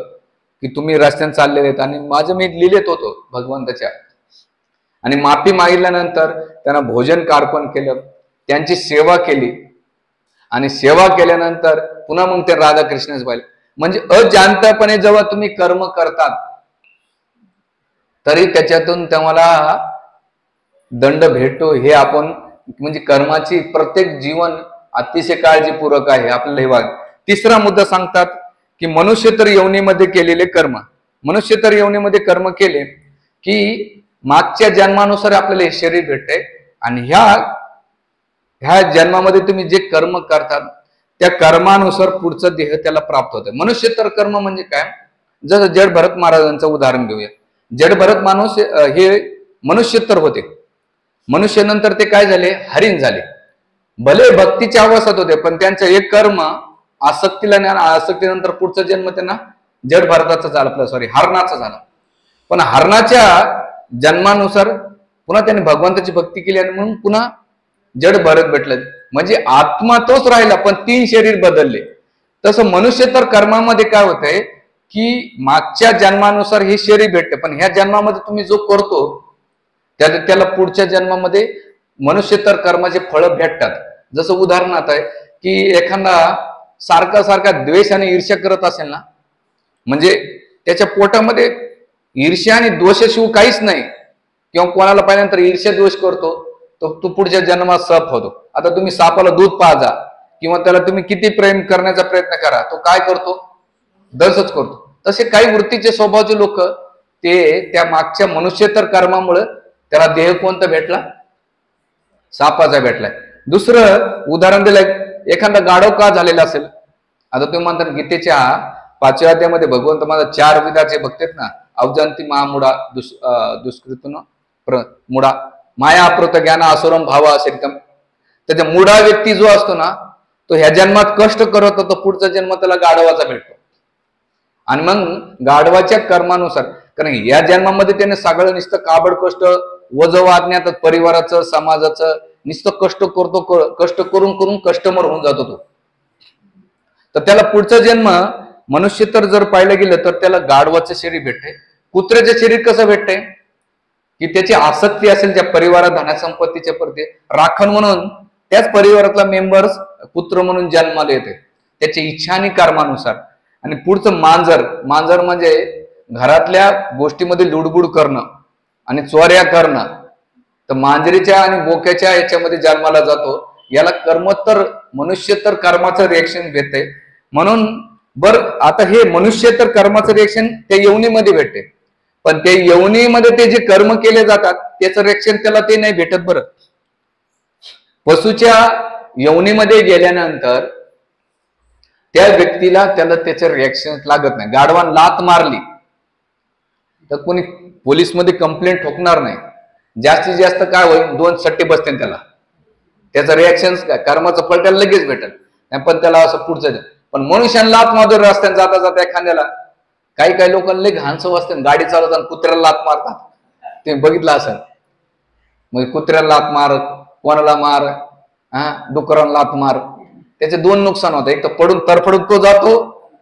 की तुम्ही रस्त्याने चाललेले आहेत, आणि माझं मी लिहिलेत होतो भगवंताच्या. आणि माफी मागितल्यानंतर त्यांना भोजन कार्पण केलं, त्यांची सेवा केली, आणि सेवा केल्यानंतर पुन्हा मग ते राधाकृष्णच पाहिले. म्हणजे अजाणतापणे जेव्हा तुम्ही कर्म करतात तरी त्याच्यातून तुम्हाला दंड भेटतो. हे आपण म्हणजे कर्माची प्रत्येक जीवन अतिशय काळजीपूर्वक आहे आपल्याला हे वाग. तिसरा मुद्दा सांगतात की मनुष्य तर योनीमध्ये केलेले कर्म, मनुष्य तर योनीमध्ये कर्म केले की मागच्या जन्मानुसार आपल्याला हे शरीर भेटते, आणि ह्या जन्मामध्ये तुम्ही जे कर्म करतात त्या कर्मानुसार पुढचं देह त्याला प्राप्त होतं. मनुष्य तर कर्म म्हणजे काय, जसं जड भरत महाराजांचं उदाहरण घेऊया. जड भरत माणूस हे मनुष्य तर होते, मनुष्य नंतर ते काय झाले, हरिण झाले. भले भक्तीच्या अवस्थेत होते, पण त्यांचं एक कर्म आसक्तीला ज्ञान, आसक्तीनंतर पुढचा जन्म त्यांना जड भारताचा झाला, आपला सॉरी हरणाचा झाला. पण हरणाच्या जन्मानुसार पुन्हा त्यांनी भगवंताची भक्ती केली आणि म्हणून पुन्हा जड भारत भेटलं. म्हणजे आत्मा तोच राहिला, पण 3 शरीर बदलले. तसं मनुष्य तर कर्मामध्ये काय होतंय की मागच्या जन्मानुसार हे शरीर भेटते, पण ह्या जन्मामध्ये तुम्ही जो करतो त्याला पुढच्या जन्मामध्ये मनुष्य तर कर्माचे फळ भेटतात. जसं उदाहरणार्थ आहे की एखादा सारखा द्वेष आणि ईर्ष्या करत असेल ना, म्हणजे त्याच्या पोटामध्ये ईर्ष्या आणि दोषशिव काहीच नाही, किंवा कोणाला पाहिल्यानंतर ईर्ष्या द्वेष करतो, तो पुढच्या जन्मात साप होतो. आता तुम्ही सापाला दूध पाजा किंवा त्याला तुम्ही किती प्रेम करण्याचा प्रयत्न करा, तो काय करतो, दसच करतो. तसे काही वृत्तीचे स्वभावाचे लोक ते त्या मागच्या मनुष्यतर कर्मामुळे त्याला देह कोणता भेटला, सापाचा भेटलाय. दुसरं उदाहरण दिलंय, एखादा गाढव का झालेला असेल. आता तुम्ही म्हणता गीतेच्या 5व्या अध्यायामध्ये भगवंत माझा 4 विधाचे भक्त आहेत ना, अवजंती महामुडा दुष्कृतन मुडा माया अप्रत ज्ञान असुरम भाव असेल. त्याच्या मुडा व्यक्ती जो असतो ना, तो ह्या जन्मात कष्ट करत होतो, पुढचा जन्म त्याला गाढवाचा भेटतो. आणि मग गाढवाच्या कर्मानुसार, कारण या जन्मामध्ये त्याने सगळं नुसतं काबड कष्ट वज वाजण्यात परिवाराचं समाजाचं नुसतं कष्ट करतो, कष्ट करून करून कस्टमर होऊन जातो तो. तर त्याला पुढचा जन्म मनुष्य तर जर पाहिलं गेलं तर त्याला गाढवाचं शरीर भेटते. कुत्र्याचं शरीर कसं भेटतंय की त्याची आसक्ती असेल त्या परिवारात धना संपत्तीच्या प्रती, राखण म्हणून त्याच परिवारातला मेंबर्स पुत्र म्हणून जन्माला येते त्याची इच्छा आणि कर्मानुसार. आणि पुढचं मांजर म्हणजे घरातल्या गोष्टीमध्ये लुडबुड करणं आणि चोऱ्या करणं. तर मांजरीच्या आणि बोक्याच्या याच्यामध्ये जन्माला जातो. याला कर्मोत्तर मनुष्यतर कर्माचं रिएक्शन भेटते. म्हणून आता हे मनुष्यतर कर्माचं रिएक्शन त्या यवनीमध्ये भेटते, पण त्या यवनीमध्ये ते जे कर्म केले जातात त्याचं रिएक्शन त्याला ते नाही भेटत. बरं, पशुच्या यवनीमध्ये गेल्यानंतर त्या व्यक्तीला त्याचं रिएक्शन लागत नाही. गाढवान लात मारली तर कोणी पोलीसमध्ये कंप्लेंट ठोकणार नाही. जास्तीत जास्त काय होईल, 2 सट्टे बसतील त्याला. त्याचं रिएक्शन काय, कर्माचं फळ त्याला लगेच भेटेल, पण त्याला असं पुढचं. पण मनुष्याला लात मारतो रस्त्याने जाता जाता एखाद्याला. काही लोकांना लई घाणसव असते, गाडी चालवताना कुत्र्याला लात मारतात, ते बघितलं असेल. मग कुत्र्याला लात मार, कोणाला मार, डुकराला लात मार, त्याचे 2 नुकसान होतं. एक तर पडून तरफडून तो जातो,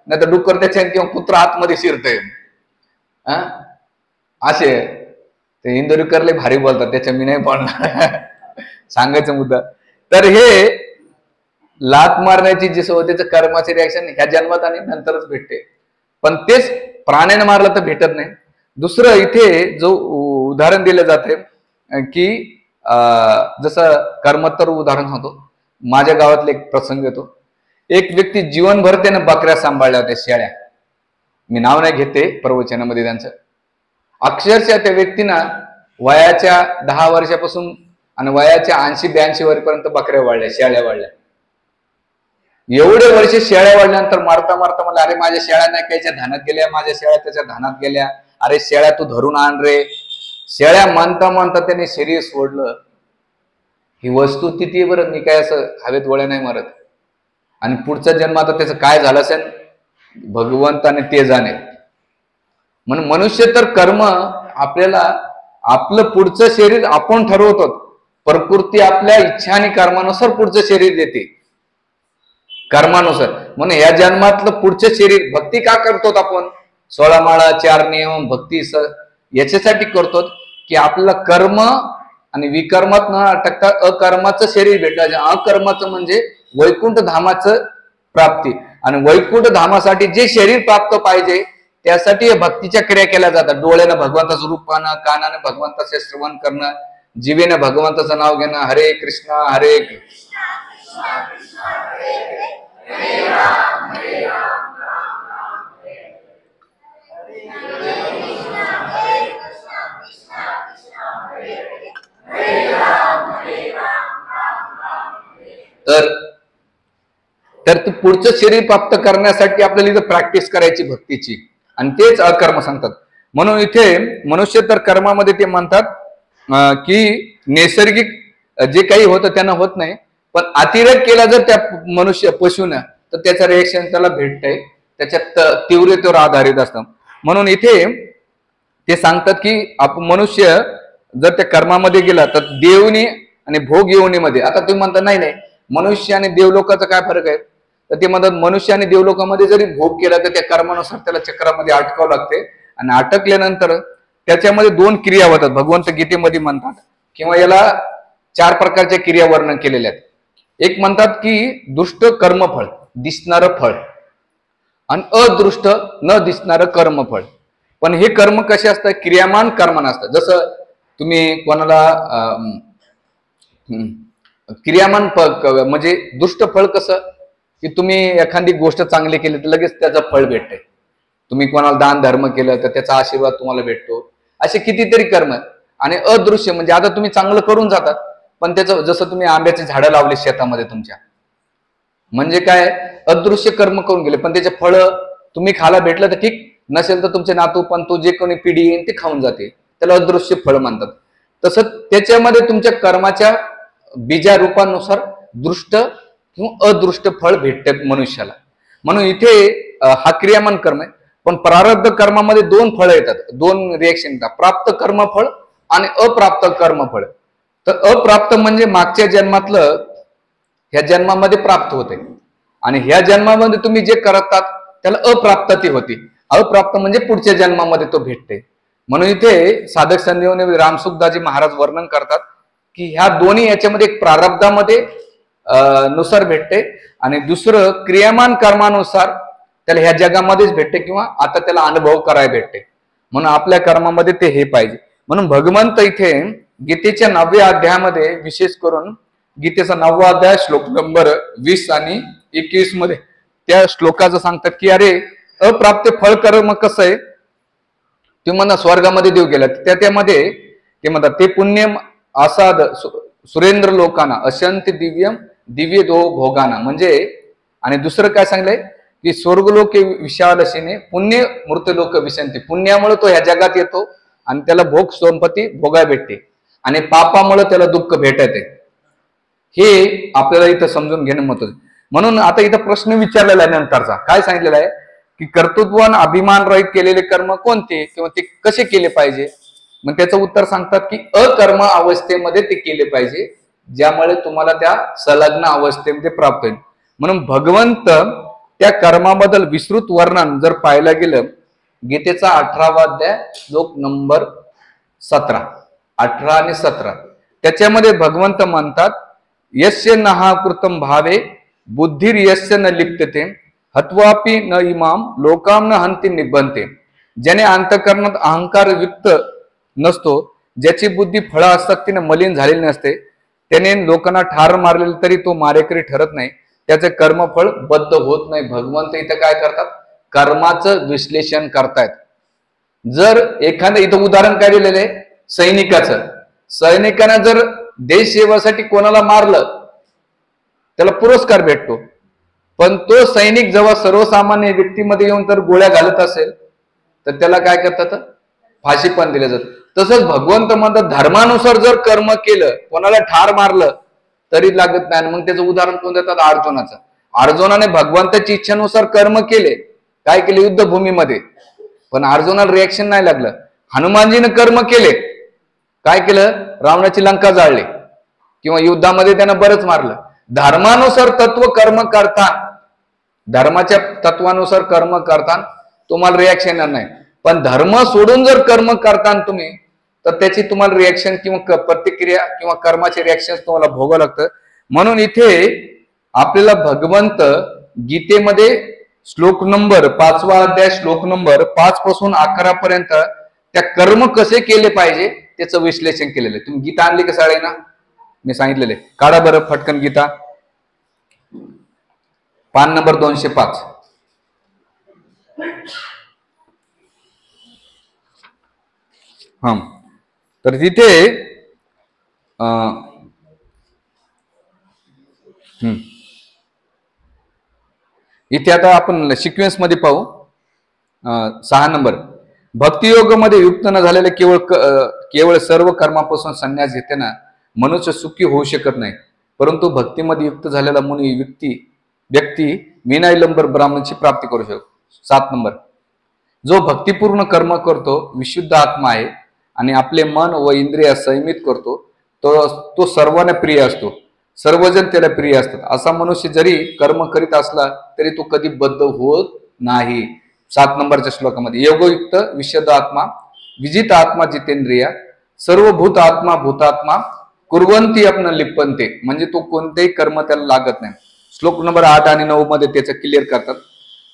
नाही तर डुक्कर त्याच्या किंवा कुत्रा आतमध्ये शिरतय. असे ते इंदोरीकरले भारी बोलतात, त्याच्या मी नाही बोलणार. सांगायचा मुद्दा तर हे लात मारण्याची जी सवय, त्याचं कर्माचे रिॲक्शन ह्या जन्मात आणि नंतरच भेटते, पण तेच प्राण्याने मारलं तर भेटत नाही. दुसरं इथे जो उदाहरण दिलं जाते की जसं कर्मोत्तर उदाहरण सांगतो, माझ्या गावातले एक प्रसंग येतो. एक व्यक्ती जीवनभर त्याने बकऱ्या सांभाळल्या होत्या, शेळ्या. मी नाव नाही घेते प्रवचनामध्ये त्यांचं. अक्षरशः त्या व्यक्तीनं वयाच्या 10 वर्षापासून आणि वयाच्या 80-82 वर्षपर्यंत बकऱ्या वाढल्या, शेळ्या वाढल्या. एवढे वर्ष शेळ्या वाढल्यानंतर मारता मला, अरे माझ्या शेळ्या नाही कायच्या धानात गेल्या, माझ्या शेळ्या त्याच्या धानात गेल्या, अरे शेळ्या तू धरून आण रे. शेळ्या म्हणता त्याने शरीर सोडलं. ही वस्तू तिथे बरं, मी काय असं हवेत गोळ्या नाही मारत. आणि पुढचा जन्म आता त्याचं काय झालं असेल भगवंताने ते जाणे. म्हणून मनुष्य तर कर्म आपल्याला आपलं पुढचं शरीर आपण ठरवतो. प्रकृती आपल्या इच्छा आणि कर्मानुसार पुढचं शरीर देते, कर्मानुसार. म्हणून या जन्मातलं पुढचं शरीर भक्ती का करतो आपण, 16 माळा 4 नियम भक्ती याच्यासाठी करतो की आपल्याला कर्म आणि विकर्मात न अटकता अकर्माचं शरीर भेटायचं. अकर्माचं म्हणजे वैकुंठ धामाचं प्राप्ती. आणि वैकुंठ धामासाठी जे शरीर प्राप्त पाहिजे त्यासाठी भक्तीच्या क्रिया केल्या जातात. डोळ्यानं भगवंताचं रूप पाहणं, कानानं भगवंताचे श्रवण करणं, जिवेनं भगवंताचं नाव घेणं, हरे कृष्णा हरे तर ते पुढचं शरीर प्राप्त करण्यासाठी आपल्याला इथं प्रॅक्टिस करायची भक्तीची, आणि तेच अकर्म सांगतात. म्हणून इथे मनुष्य तर कर्मामध्ये ते म्हणतात की नैसर्गिक जे काही होतं त्यांना होत नाही, पण अतिरेक केला जर त्या पशुनं तर त्याचं रिएक्शन त्याला भेटतंय, त्याच्यात तीव्रतेवर आधारित असतं. म्हणून इथे ते सांगतात की मनुष्य जर त्या कर्मामध्ये गेला तर देवनी आणि भोग योनीमध्ये. आता तुम्ही म्हणता नाही नाही मनुष्य आणि देवलोकाचा काय फरक आहे, तर ते म्हणतात मनुष्य आणि देवलोकामध्ये जरी भोग केला तर त्या कर्मानुसार त्याला चक्रामध्ये अटकावं लागते, आणि अटकल्यानंतर त्याच्यामध्ये 2 क्रिया होतात, भगवंत गीतेमध्ये म्हणतात, किंवा याला 4 प्रकारच्या क्रिया वर्णन केलेल्या आहेत. एक म्हणतात की दृष्ट कर्मफळ, दिसणारं फळ, आणि अदृष्ट न दिसणारं कर्मफळ. पण हे कर्म कसे असतात, क्रियामान कर्मान असतात. जसं तुम्ही कोणाला क्रियामान म्हणजे दुष्ट फळ कसं, की तुम्ही एखादी गोष्ट चांगली केली तर लगेच त्याचं फळ भेटतंय. तुम्ही कोणाला दान धर्म केलं तर त्याचा आशीर्वाद तुम्हाला भेटतो. असे कितीतरी कर्म. आणि अदृश्य म्हणजे आता तुम्ही चांगलं करून जातात, पण त्याचं जसं तुम्ही आंब्याची झाडं लावली शेतामध्ये तुमच्या, म्हणजे काय, अदृश्य कर्म करून गेले, पण त्याचे फळ तुम्ही खायला भेटलं तर ठीक, नसेल तर तुमचे नातू पण तो जे कोणी पिढी येईल ते खाऊन जाते, त्याला अदृश्य फळ म्हणतात. तसं त्याच्यामध्ये तुमच्या कर्माच्या बीजा रूपानुसार दृष्ट किंवा अदृष्ट फळ भेटतात मनुष्याला. म्हणून इथे हा क्रियामान कर्म आहे. पण प्रारब्ध कर्मामध्ये 2 फळं येतात, 2 रिएक्शन येतात, प्राप्त कर्मफळ आणि अप्राप्त कर्मफळ. तर अप्राप्त म्हणजे मागच्या जन्मातलं ह्या जन्मामध्ये प्राप्त होते, आणि ह्या जन्मामध्ये तुम्ही जे करतात त्याला अप्राप्तती होती. अप्राप्त म्हणजे पुढच्या जन्मामध्ये तो भेटते. म्हणून इथे साधक संजीवनी रामसुखदासजी महाराज वर्णन करतात की ह्या दोन्ही याच्यामध्ये एक प्रारब्धामध्ये नुसार भेटते, आणि दुसरं क्रियामान कर्मानुसार त्याला ह्या जगामध्येच भेटते, किंवा आता त्याला अनुभव करायला भेटते. म्हणून आपल्या कर्मामध्ये ते हे पाहिजे. म्हणून भगवंत इथे गीतेच्या 9व्या अध्यायामध्ये विशेष करून गीतेचा 9वा अध्याय श्लोक नंबर 20 आणि 21 मध्ये त्या श्लोकाचं सांगतात की अरे अप्राप्त फळ कर्म कसं आहे, ते म्हणा स्वर्गामध्ये देव गेला त्यामध्ये ते म्हणतात ते पुण्य असाद सुरेंद्र लोकांना अशंत दिव्यम दिव्य दो भोगाना. म्हणजे आणि दुसरं काय सांगलंय की स्वर्गलोक विशालशीने पुण्य मृतलोक विसंती. पुण्यामुळे तो ह्या जगात येतो आणि त्याला भोग संपत्ती भोगाय भेटते, आणि पापामुळे त्याला दुःख भेटत आहे. हे आपल्याला इथं समजून घेणं महत्वाचं. म्हणून आता इथं प्रश्न विचारलेला आहे नंतरचा, काय सांगितलेला आहे की कर्तृत्वान अभिमान रहित केलेले कर्म कोणते किंवा ते कसे केले पाहिजे. मग त्याचं उत्तर सांगतात की अकर्म अवस्थेमध्ये ते केले पाहिजे, ज्यामुळे तुम्हाला त्या संलग्न अवस्थेमध्ये प्राप्त होईल. म्हणून भगवंत त्या कर्माबद्दल विस्तृत वर्णन जर पाहायला गेलं, गीतेचा 18वा अध्याय श्लोक नंबर 17, 18 आणि 17 त्याच्यामध्ये भगवंत म्हणतात यस्य नहा कृतम भावे बुद्धिर यस्य न लिप्तते हत्वापि न इमाम लोकाम न हंती निबंते. ज्याने अंतःकरणात अहंकार युक्त नसतो, ज्याची बुद्धी फळ आसक्तीने मलिन झालेली नसते, त्याने लोकांना ठार मारलेले तरी तो मारेकरी ठरत नाही, त्याचे कर्मफळ बद्ध होत नाही. भगवंत इथं काय करतात, कर्माचं विश्लेषण करतायत. जर एखादं इथं उदाहरण काय दिलेलं आहे सैनिकाचं, सैनिकानं जर देश सेवेसाठी कोणाला मारलं त्याला पुरस्कार भेटतो, पण तो सैनिक जेव्हा सर्वसामान्य व्यक्तीमध्ये येऊन तर गोळ्या घालत असेल तर त्याला काय करतात, फाशी पण दिलं जातं. तसंच भगवंत म्हणतात धर्मानुसार जर कर्म केलं, कोणाला ठार मारलं तरी लागत नाही. मग त्याचं उदाहरण कोण देतात, अर्जुनाचं. अर्जुनाने भगवंताची इच्छेनुसार कर्म केले, काय केले युद्धभूमीमध्ये, पण अर्जुनाला रिएक्शन नाही लागलं. हनुमानजीने कर्म केले, काय केलं, रावणाची लंका जाळली, किंवा युद्धामध्ये त्यानं बरंच मारलं. धर्मानुसार तत्व कर्म करता, धर्माच्या तत्वानुसार कर्म करता तुम्हाला रिॲक्शन येणार नाही. पण धर्म सोडून जर कर्म करता तुम्ही तर त्याची तुम्हाला रिॲक्शन किंवा प्रतिक्रिया किंवा कर्माचे रिॲक्शन तुम्हाला भोगावं लागतं. म्हणून इथे आपल्याला भगवंत गीतेमध्ये श्लोक नंबर 5वा अध्याय श्लोक नंबर 5 पासून 11 पर्यंत त्या कर्म कसे केले पाहिजे त्याचं विश्लेषण केलेलं आहे. तुम्ही गीता आणली का शाळेना, मी सांगितलेले, काढा बरं फटकन गीता, पान नंबर 205. हा तर तिथे इथे आता आपण सिक्वेन्स मध्ये पाहू. 6 नंबर भक्तियोगामध्ये युक्त न झालेले केवळ सर्व कर्मापासून संन्यास घेताना मनुष्य सुखी होऊ शकत नाही, परंतु भक्तीमध्ये युक्त झालेला मुनी व्यक्ती विनयलंबर ब्राह्मणाची प्राप्ती करू शकतो. 7 नंबर, जो भक्तिपूर्ण कर्म करतो विशुद्ध आत्मा आहे आणि आपले मन व इंद्रिय संयमित करतो, तो सर्वांना प्रिय असतो, सर्वजण त्याला प्रिय असतात. असा मनुष्य जरी कर्म करीत असला तरी तो कधी बद्ध होत नाही. 7 नंबरच्या श्लोकामध्ये योगयुक्त विशुद्ध आत्मा विजित आत्मा जितेंद्रिया सर्वभूत आत्मा भूतात्मा कुर्वंती आपण लिप्पंते, म्हणजे तो कोणतेही कर्म त्याला लागत नाही. श्लोक नंबर 8 आणि 9 मध्ये त्याचं क्लिअर करतात.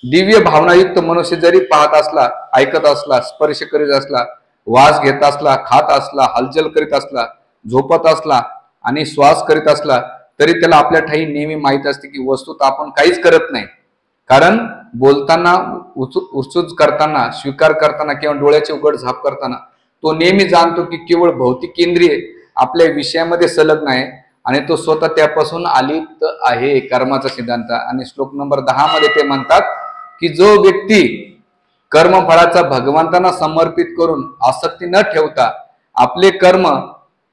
दिव्य भावनायुक्त मनुष्य जरी पाहत असला, ऐकत असला, स्पर्श करीत असला, वास घेत असला, खात असला, हालचाल करीत असला, झोपत असला आणि श्वास करीत असला तरी त्याला आपल्या ठाई नेहमी माहित असते की वस्तुत आपण काहीच करत नाही. कारण बोलताना, उचूच करताना, स्वीकार करताना किंवा डोळ्याचे उघड झाप करताना तो नेहमी जाणतो की केवळ भौतिक इंद्रिय आपल्या विषयामध्ये संलग्न आहे आणि तो स्वतः त्यापासून अलिप्त आहे. कर्माचा सिद्धांत. आणि श्लोक नंबर 10 मध्ये ते म्हणतात की जो व्यक्ती कर्मफळाचा भगवंतांना समर्पित करून आसक्ती न ठेवता आपले कर्म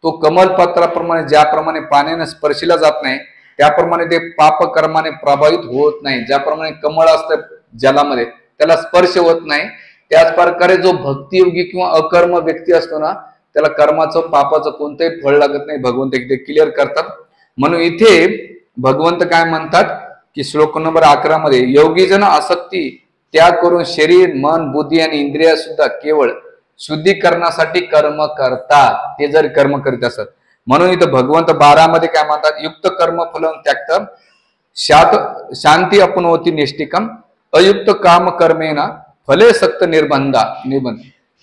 तो कमलपत्राप्रमाणे ज्याप्रमाणे पाण्याने स्पर्शिला जात नाही त्याप्रमाणे ते पाप कर्माने प्रभावित होत नाही. ज्याप्रमाणे कमळ असतं जलामध्ये त्याला स्पर्श होत नाही, त्याच प्रकारे जो भक्तियोगी किंवा अकर्म व्यक्ती असतो ना त्याला कर्माचं पापाचं कोणतंही फळ लागत नाही. भगवंत इथे क्लिअर करतात. म्हणून इथे भगवंत काय म्हणतात की श्लोक नंबर 11 मध्ये योगीजन आसक्ती त्याग करून शरीर, मन, बुद्धी आणि इंद्रिय सुद्धा केवळ शुद्धीकरणासाठी कर्म करतात, ते जर कर्म करीत असतात. म्हणून इथं भगवंत 12 मध्ये काय म्हणतात, युक्त कर्म फलं त्यागतं शांती अपनोती निष्ठिकम अयुक्त काम कर्मेना फले सक्त निर्बंध.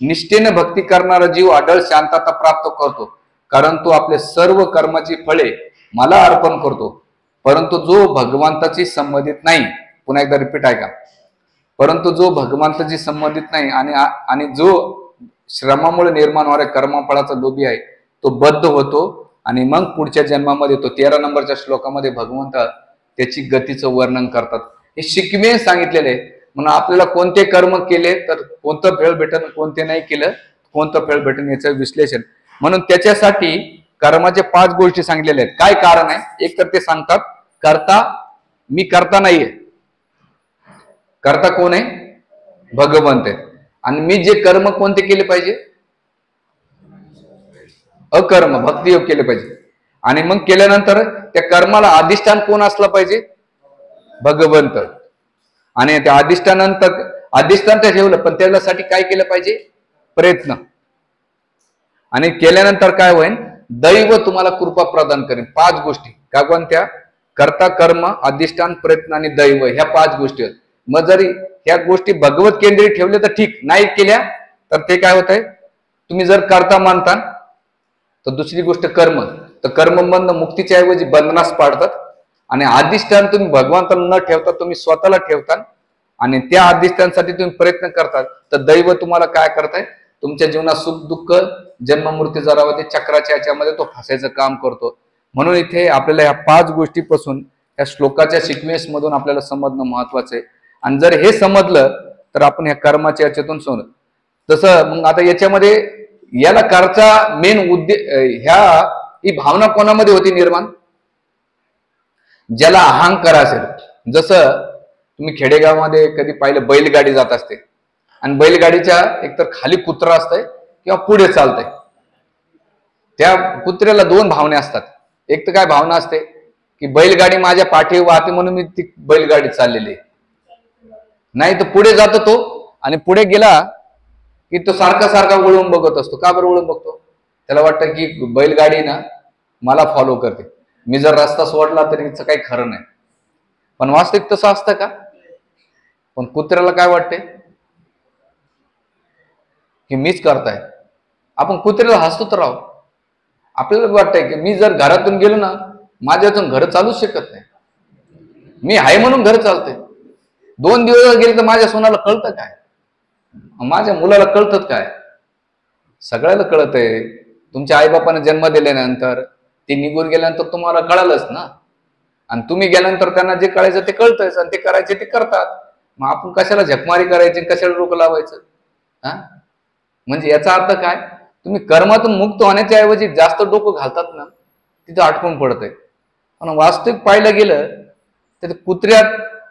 निष्ठेने भक्ती करणारा जीव अढळ शांतता प्राप्त करतो, कारण तो आपले सर्व कर्माची फळे मला अर्पण करतो. परंतु जो भगवंताची संबंधित नाही, पुन्हा एकदा रिपीट आहे का, परंतु जो भगवंताची संबंधित नाही आणि जो श्रमामुळे निर्माण होणाऱ्या कर्मफळाचा लोभी आहे तो बद्ध होतो आणि मग पुढच्या जन्मामध्ये तो 13 नंबरच्या श्लोकामध्ये भगवंत त्याची गतीचं वर्णन करतात. हे शिकवे सांगितलेले आहे. म्हणून आपल्याला कोणते कर्म केले तर कोणतं फळ भेटन, कोणते नाही केलं कोणतं फळ भेटन याचं विश्लेषण. म्हणून त्याच्यासाठी कर्माचे 5 गोष्टी सांगितलेल्या आहेत. काय कारण आहे? एक तर ते सांगतात करता, मी करता नाहीये. करता कोण आहे? भगवंत आहे. आणि मी जे कर्म कोणते केले पाहिजे? अकर्म भक्तियोग केले पाहिजे. आणि मग केल्यानंतर त्या कर्माला अधिष्ठान कोण असलं पाहिजे? भगवंत. आणि त्या अधिष्ठान तर ठेवलं, पण त्यासाठी काय केलं पाहिजे? प्रयत्न. आणि केल्यानंतर काय होईल? दैव तुम्हाला कृपा प्रदान करेल. 5 गोष्टी का कोणत्या? कर्ता, कर्म, अधिष्ठान, प्रयत्न आणि दैव, ह्या 5 गोष्टी आहेत. मग जरी ह्या गोष्टी भगवत केंद्रित ठेवल्या तर ठीक, नाही केल्या तर ते काय होत आहे? तुम्ही जर करता मानता तर दुसरी गोष्ट कर्म, तर कर्मबंध मुक्तीच्या ऐवजी बंधनास पाडतात. आणि अधिष्ठान तुम्ही भगवंताला न ठेवता तुम्ही स्वतःला ठेवता आणि त्या अधिष्ठानासाठी तुम्ही प्रयत्न करतात, तर दैव तुम्हाला काय करताय? तुमच्या जीवनात सुख दुःख जन्म मृत्यू जरावं ते चक्राच्या याच्यामध्ये तो फसायचं काम करतो. म्हणून इथे आपल्याला ह्या 5 गोष्टीपासून या श्लोकाच्या सिक्वेन्स मधून आपल्याला समजणं महत्वाचं आहे. आणि जर हे समजलं तर आपण ह्या कर्माच्या याच्यातून समज. तसं मग आता याच्यामध्ये याला करचा मेन उद्देश ही भावना कोणामध्ये होती निर्माण? ज्याला अहंकार असेल. जसं तुम्ही खेडेगावामध्ये कधी पाहिलं बैलगाडी जात असते आणि बैलगाडीच्या एकतर खाली कुत्रा असतंय किंवा पुढे चालतंय. त्या कुत्र्याला 2 भावना असतात. एक तर काय भावना असते की बैलगाडी माझ्या पाठीवर वाहते म्हणून मी ती बैलगाडी चाललेली आहे, नाही तर पुढे जातो तो आणि पुढे गेला की तो सारखा वळून बघत असतो. का बरं वळून बघतो? त्याला वाटतं की बैलगाडी ना मला फॉलो करते, मी जर रस्ता सोडला तरी हिचं काही खरं नाही. पण वास्तविक तसं असतं का? पण कुत्र्याला काय वाटते की मीच करताय. आपण कुत्र्याला हसतो तर राहू. आपल्याला वाटतंय की मी जर घरातून गेलो ना माझ्यातून घर चालूच शकत नाही, मी आहे म्हणून घर चालतंय. 2 दिवस गेले तर माझ्या सोनाला कळतं काय? माझ्या मुलाला कळतं काय? सगळ्याला कळत आहे. तुमच्या आईबापाने जन्म दिल्यानंतर ते निघून गेल्यानंतर तुम्हाला कळालंच ना. आणि तुम्ही गेल्यानंतर त्यांना जे कळायचं ते कळतंच आणि ते करायचे ते करतात. मग आपण कशाला झकमारी करायची, कशाला रोक लावायचं? हा, म्हणजे याचा अर्थ काय, तुम्ही कर्मातून मुक्त होण्याच्या ऐवजी जास्त डोकं घालतात ना, तिथं अटकून पडतंय. पण वास्तविक पाहिलं गेलं तर कुत्र्यात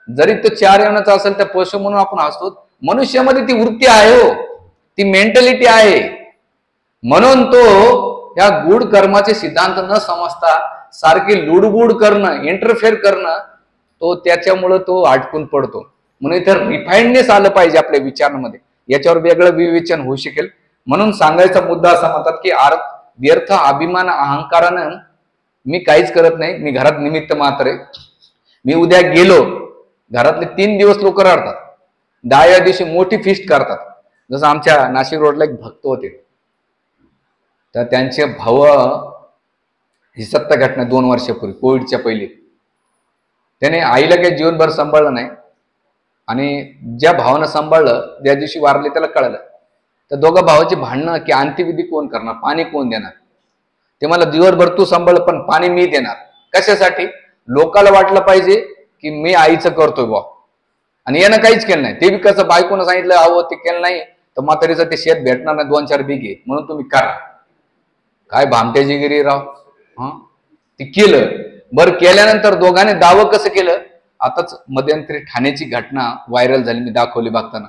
जरी तो 4 येण्याचा असेल तर पशु म्हणून आपण असतो, मनुष्यामध्ये ती वृत्ती आहे हो, ती मेंटॅलिटी आहे. म्हणून तो या गूढ कर्माचे सिद्धांत न समजता सारखी लुडबुड करणं, इंटरफेअर करणं, तो त्याच्यामुळं तो अटकून पडतो. म्हणून इथं रिफाईंडनेस आलं पाहिजे आपल्या विचारांमध्ये, याच्यावर वेगळं विवेचन होऊ शकेल. म्हणून सांगायचा मुद्दा असा म्हणतात की व्यर्थ अभिमान अहंकारानं मी काहीच करत नाही, मी घरात निमित्त मात्र आहे. मी उद्या गेलो, घरातले 3 दिवस लोक रडतात, 10व्या दिवशी मोठी फिस्ट करतात. जसं आमच्या नाशिक रोडला एक भक्त होते, तर त्यांचे भाव, ही सत्य घटना 2 वर्षापूर्वी कोविडच्या पहिले, त्याने आईला काही जीवनभर सांभाळलं नाही आणि ज्या भावानं सांभाळलं त्या दिवशी वारले त्याला कळलं. तर दोघा भावाची भांडणं की अंत्यविधी कोण करणार, पाणी कोण देणार. ते मला दिवसभर तू सांभाळ पण पाणी मी देणार. कशासाठी, लोकाला वाटलं पाहिजे की मी आईचं करतोय बा, आणि यानं काहीच केलं नाही. ते बी कसं, बायकोनं सांगितलं अहो ते केलं नाही तर म्हातारीचं ते शेत भेटणार नाही 2-4 बिघे म्हणून तुम्ही करा. काय भामट्याजीगिरी राव. ते केलं. बरं, केल्यानंतर दोघांनी दावं कसं केलं, आताच मध्यंतरी ठाण्याची घटना व्हायरल झाली, मी दाखवली बघताना.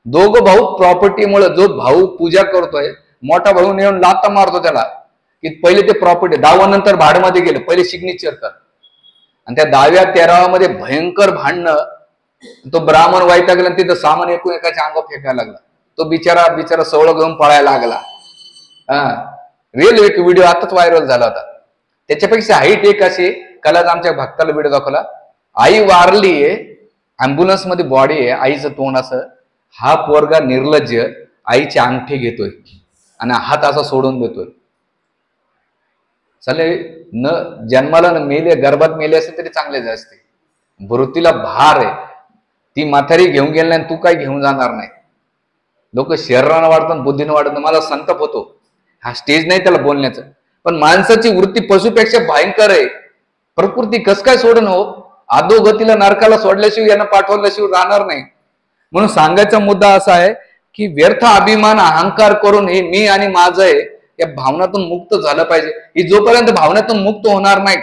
दोघं भाऊ प्रॉपर्टीमुळे, जो भाऊ पूजा करतोय मोठा भाऊ येऊन लाता मारतो त्याला की पहिले ते प्रॉपर्टी, दावानंतर भाडमध्ये गेलं, पहिले सिग्नेचर कर. आणि त्या 10व्या 13व्यामध्ये भयंकर भांडणं. तो ब्राह्मण वैतागला, तिथं सामान एकूण एकाच्या अंगावर फेकायला लागला. तो बिचारा सवळ घेऊन पळायला लागला. रिअल एक व्हिडिओ आताच व्हायरल झाला होता. त्याच्यापेक्षा हाईट एक अशी, कालच आमच्या भक्ताला व्हिडिओ दाखवला, आई वारलीये, अँब्युलन्स मध्ये बॉडी आहे, आईचं तोंड असं, हा पोरगा निर्लज्ज आईची अंगठी घेतोय आणि हात असा सोडून देतोय. चाले न जन्माला न मेले, गर्भात मेले असते तरी चांगले असते. वृत्तीला भार आहे, ती म्हातारी घेऊन गेली नाही, तू काय घेऊन जाणार नाही. लोक शरीरानं वाढतात, बुद्धीनं वाढतात. मला संताप होतो. हा स्टेज नाही त्याला बोलण्याचं, पण माणसाची वृत्ती पशुपेक्षा भयंकर आहे. प्रकृती कस काय सोडून हो, अधोगतीला नरकाला सोडल्याशिवाय, यांना पाठवल्याशिवाय राहणार नाही. म्हणून सांगायचा मुद्दा असा आहे की व्यर्थ अभिमान अहंकार करून हे मी आणि माझं आहे या भावनातून मुक्त झालं पाहिजे. ही जोपर्यंत भावनातून मुक्त होणार नाही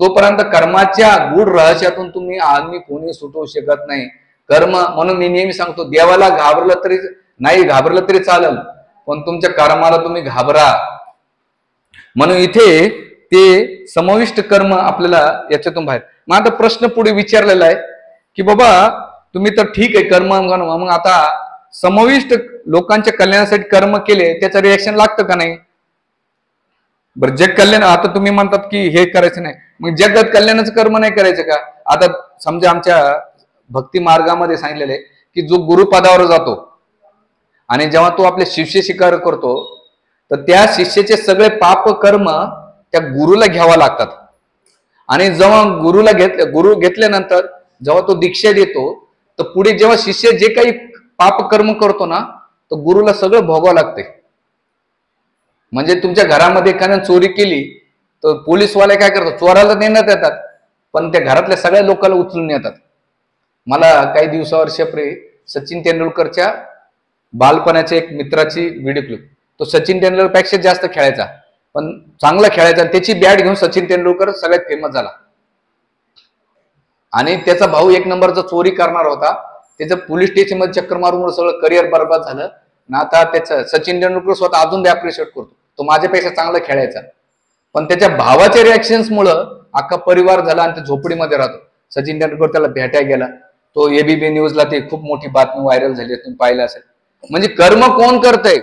तोपर्यंत कर्माच्या गूढ रहस्यातून तुम्ही आम्ही कोणी सुटू शकत नाही. कर्म, म्हणून मी नेहमी सांगतो, देवाला घाबरलं तरी चालेल, पण तुमच्या कर्माला तुम्ही घाबरा. म्हणून इथे ते समाविष्ट कर्म आपल्याला याच्यातून बाहेर. मग आता प्रश्न पुढे विचारलेला आहे की बाबा तुम्ही तर ठीक आहे कर्म, मग आता समाविष्ट लोकांच्या कल्याणासाठी कर्म केले, त्याचं रिएक्शन लागतं का नाही. बरं, जग कल्याण, आता तुम्ही म्हणतात की हे करायचं नाही, मग जगत कल्याणाचं कर्म नाही करायचं का. आता समजा आमच्या भक्ती मार्गामध्ये सांगितलेलं आहे की जो गुरुपदावर जातो आणि जेव्हा तो आपले शिष्य शिकार करतो, तर त्या शिष्याचे सगळे पाप कर्म त्या गुरुला घ्यावा लागतात. आणि जेव्हा गुरु घेतल्यानंतर जेव्हा तो दीक्षा देतो, तर पुढे जेव्हा शिष्य जे काही पाप कर्म करतो ना, तर गुरुला सगळं भोगावं लागते. म्हणजे तुमच्या घरामध्ये एखाद्याने चोरी केली तर पोलीसवाले काय करतात, चोराला नेण्यात येतात, पण त्या घरातल्या सगळ्या लोकांना उचलून येतात. मला काही दिवसावर्षापूर्वी सचिन तेंडुलकरच्या बालपणाच्या एक मित्राची व्हिडिओ क्लिप, तो सचिन तेंडुलकर पेक्षा जास्त खेळायचा, पण चांगला खेळायचा. त्याची बॅट घेऊन सचिन तेंडुलकर सगळ्यात फेमस झाला. आणि त्याचा भाऊ 1 नंबरचा चोरी करणार होता, त्याचं पोलीस स्टेशन मध्ये चक्कर मारून सगळं करिअर बर्बाद झालं. ना आता त्याचं सचिन तेंडुलकर स्वतः अजून बी अप्रिशिएट करतो, तो माझ्यापेक्षा चांगला खेळायचा, पण त्याच्या भावाच्या रिॲक्शन्स मुळे अख्खा परिवार झाला आणि ते झोपडीमध्ये राहतो. सचिन तेंडुलकर त्याला भेटायला गेला, तो एबीपी न्यूजला ते खूप मोठी बातमी व्हायरल झाली, तुम्ही पाहिलं असेल. म्हणजे कर्म कोण करतंय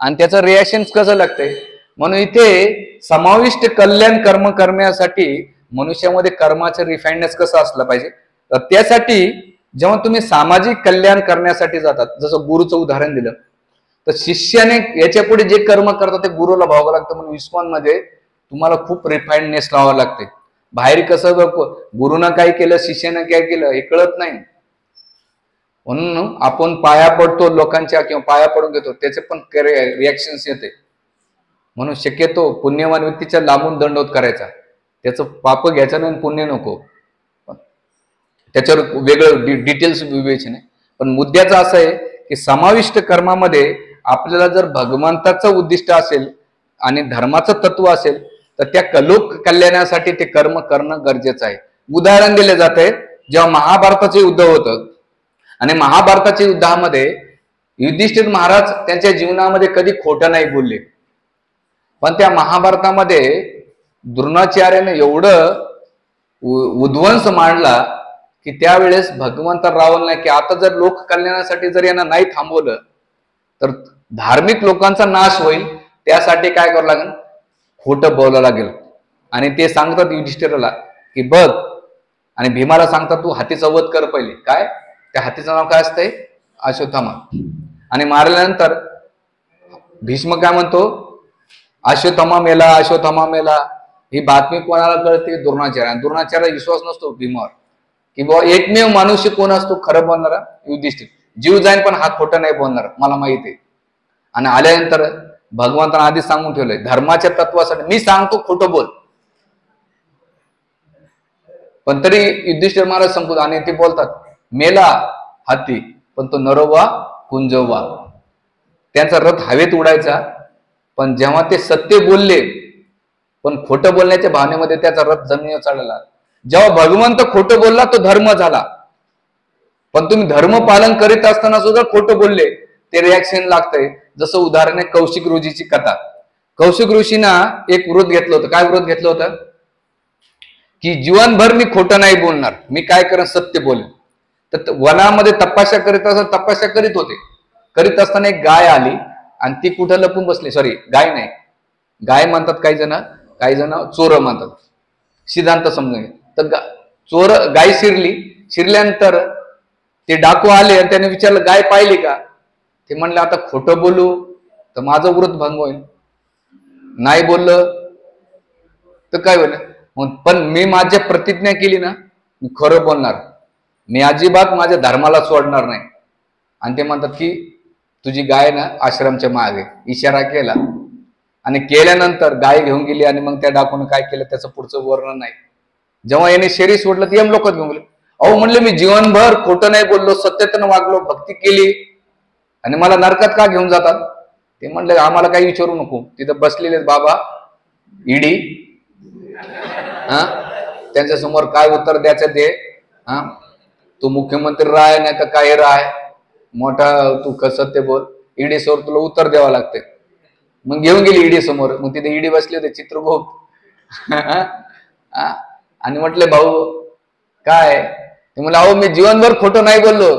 आणि त्याचं रिॲक्शन कसं लागतंय. म्हणून इथे समाविष्ट कल्याण कर्म करण्यासाठी मनुष्यामध्ये कर्माचं रिफाईंडनेस कसं असलं पाहिजे. तर त्यासाठी जेव्हा तुम्ही सामाजिक कल्याण करण्यासाठी जातात, जसं गुरुचं उदाहरण दिलं, तर शिष्याने याच्या पुढे जे कर्म करतात ते गुरुला भावावं लागतं. म्हणून इस्कॉन मध्ये तुम्हाला खूप रिफाईंडनेस लावावं लागते. बाहेर कसं गुरुनं काय केलं, शिष्यानं काय केलं हे कळत नाही. म्हणून आपण पाया पडतो लोकांच्या किंवा पाया पडून घेतो, त्याचे पण रिॲक्शन्स येते. म्हणून शक्यतो पुण्यवान व्यक्तीच्या लांबून दंडवत करायचा, त्याचं पाप घ्यायचं नाही, पुण्य नको, त्याच्यावर वेगळं डिटेल्स विवेचन आहे. पण मुद्द्याचं असं आहे की समाविष्ट कर्मामध्ये आपल्याला जर भगवंताचं उद्दिष्ट असेल आणि धर्माचं तत्व असेल तर त्या लोक कल्याणासाठी ते कर्म करणं गरजेचं आहे. उदाहरण दिले जाते, जेव्हा महाभारताचे युद्ध होतं आणि महाभारताच्या युद्धामध्ये युधिष्ठिर महाराज त्यांच्या जीवनामध्ये कधी खोटं नाही बोलले, पण त्या महाभारतामध्ये द्रोणाचार्याने एवढं उद्वंस मांडला की त्यावेळेस भगवंत रावल की आता जर लोक कल्याणासाठी जर यांना नाही थांबवलं तर धार्मिक लोकांचा नाश होईल, त्यासाठी काय करावं लागेल, खोटं बोलावं लागेल. आणि ते सांगतात युधिष्ठिराला की बघ, आणि भीमाला सांगतात तू हातीचा वध कर पहिले. काय त्या हातीचं नाव काय असतंय, अश्वत्थामा. आणि मारल्यानंतर भीष्म काय म्हणतो, अश्वत्थामा मेला, अश्वत्थामा मेला. ही बातमी कोणाला कळते, द्रोणाचार्य. द्रोणाचार्याला विश्वास नसतो भीमावर की बाबा एकमेव मनुष्य कोण असतो खरं बोलणारा, युधिष्ठिर. जीव जाईन पण हा खोटं नाही बोलणार, मला माहिती आहे. आणि आल्यानंतर भगवंतांना आधीच सांगून ठेवलंय, धर्माच्या तत्वासाठी मी सांगतो खोटं बोल. पण तरी युधिष्ठिर महाराज संपून आणि ते बोलतात मेला हाती पण तो नरोवा कुंजोवा. त्यांचा रथ हवेत उडायचा, पण जेव्हा ते सत्य बोलले पण खोटं बोलण्याच्या भावनेमध्ये त्याचा रथ जमिनीवर चढला. जेव्हा भगवंत खोटं बोलला तो धर्म झाला, पण तुम्ही धर्म पालन करीत असताना सुद्धा खोटं बोलले ते रिॲक्शन लागतंय. जसं उदाहरण आहे कौशिक ऋषीची कथा. कौशिक ऋषीना एक व्रत घेतलं होतं. काय व्रत घेतलं होतं की जीवनभर मी खोटं नाही बोलणार, मी काय करेन सत्य बोलेन. तर वनामध्ये तपस्या करीत असताना तपस्या करीत होते, करीत असताना एक गाय आली आणि ती कुठं लपून बसली. सॉरी, गाय नाही, गाय म्हणतात काही जण चोर म्हणतात, सिद्धांत समजून. तर चोर गाय शिरल्यानंतर ते डाकू आले आणि त्याने विचारलं गाय पाहिली का. ते म्हणले आता खोटं बोलू तर माझं व्रत भंग होईल, नाही बोललं तर काय होईल. पण मी माझी प्रतिज्ञा केली ना, मी खरं बोलणार, मी अजिबात माझ्या धर्माला सोडणार नाही. आणि ते म्हणतात की तुझी गाय ना आश्रमच्या मागे, इशारा केला आणि केल्यानंतर गाय घेऊन गेली. आणि मग त्या डाकून काय केलं त्याचं पुढचं वर्णन नाही. जेव्हा याने शरीर सोडलं तर यम लोकात घेऊन गेले. अहो म्हणले मी जीवनभर खोटं नाही बोललो, सत्यतेनं वागलो, भक्ती केली आणि मला नरकात का घेऊन जातात. ते म्हणले आम्हाला काही विचारू नको, तिथं बसलेले बाबा ईडी, त्यांच्या समोर काय उत्तर द्यायचं ते, तू मुख्यमंत्री राय नाही तर काय राय, मोठा तू सत्य बोल, ईडी समोर तुला उत्तर द्यावं लागते. मग घेऊन गेली ईडी समोर. मग तिथे ईडी बसले होते चित्रगुप्त. आणि म्हटले भाऊ काय, ते म्हणलं अहो मी जीवनभर खोटं नाही बोललो,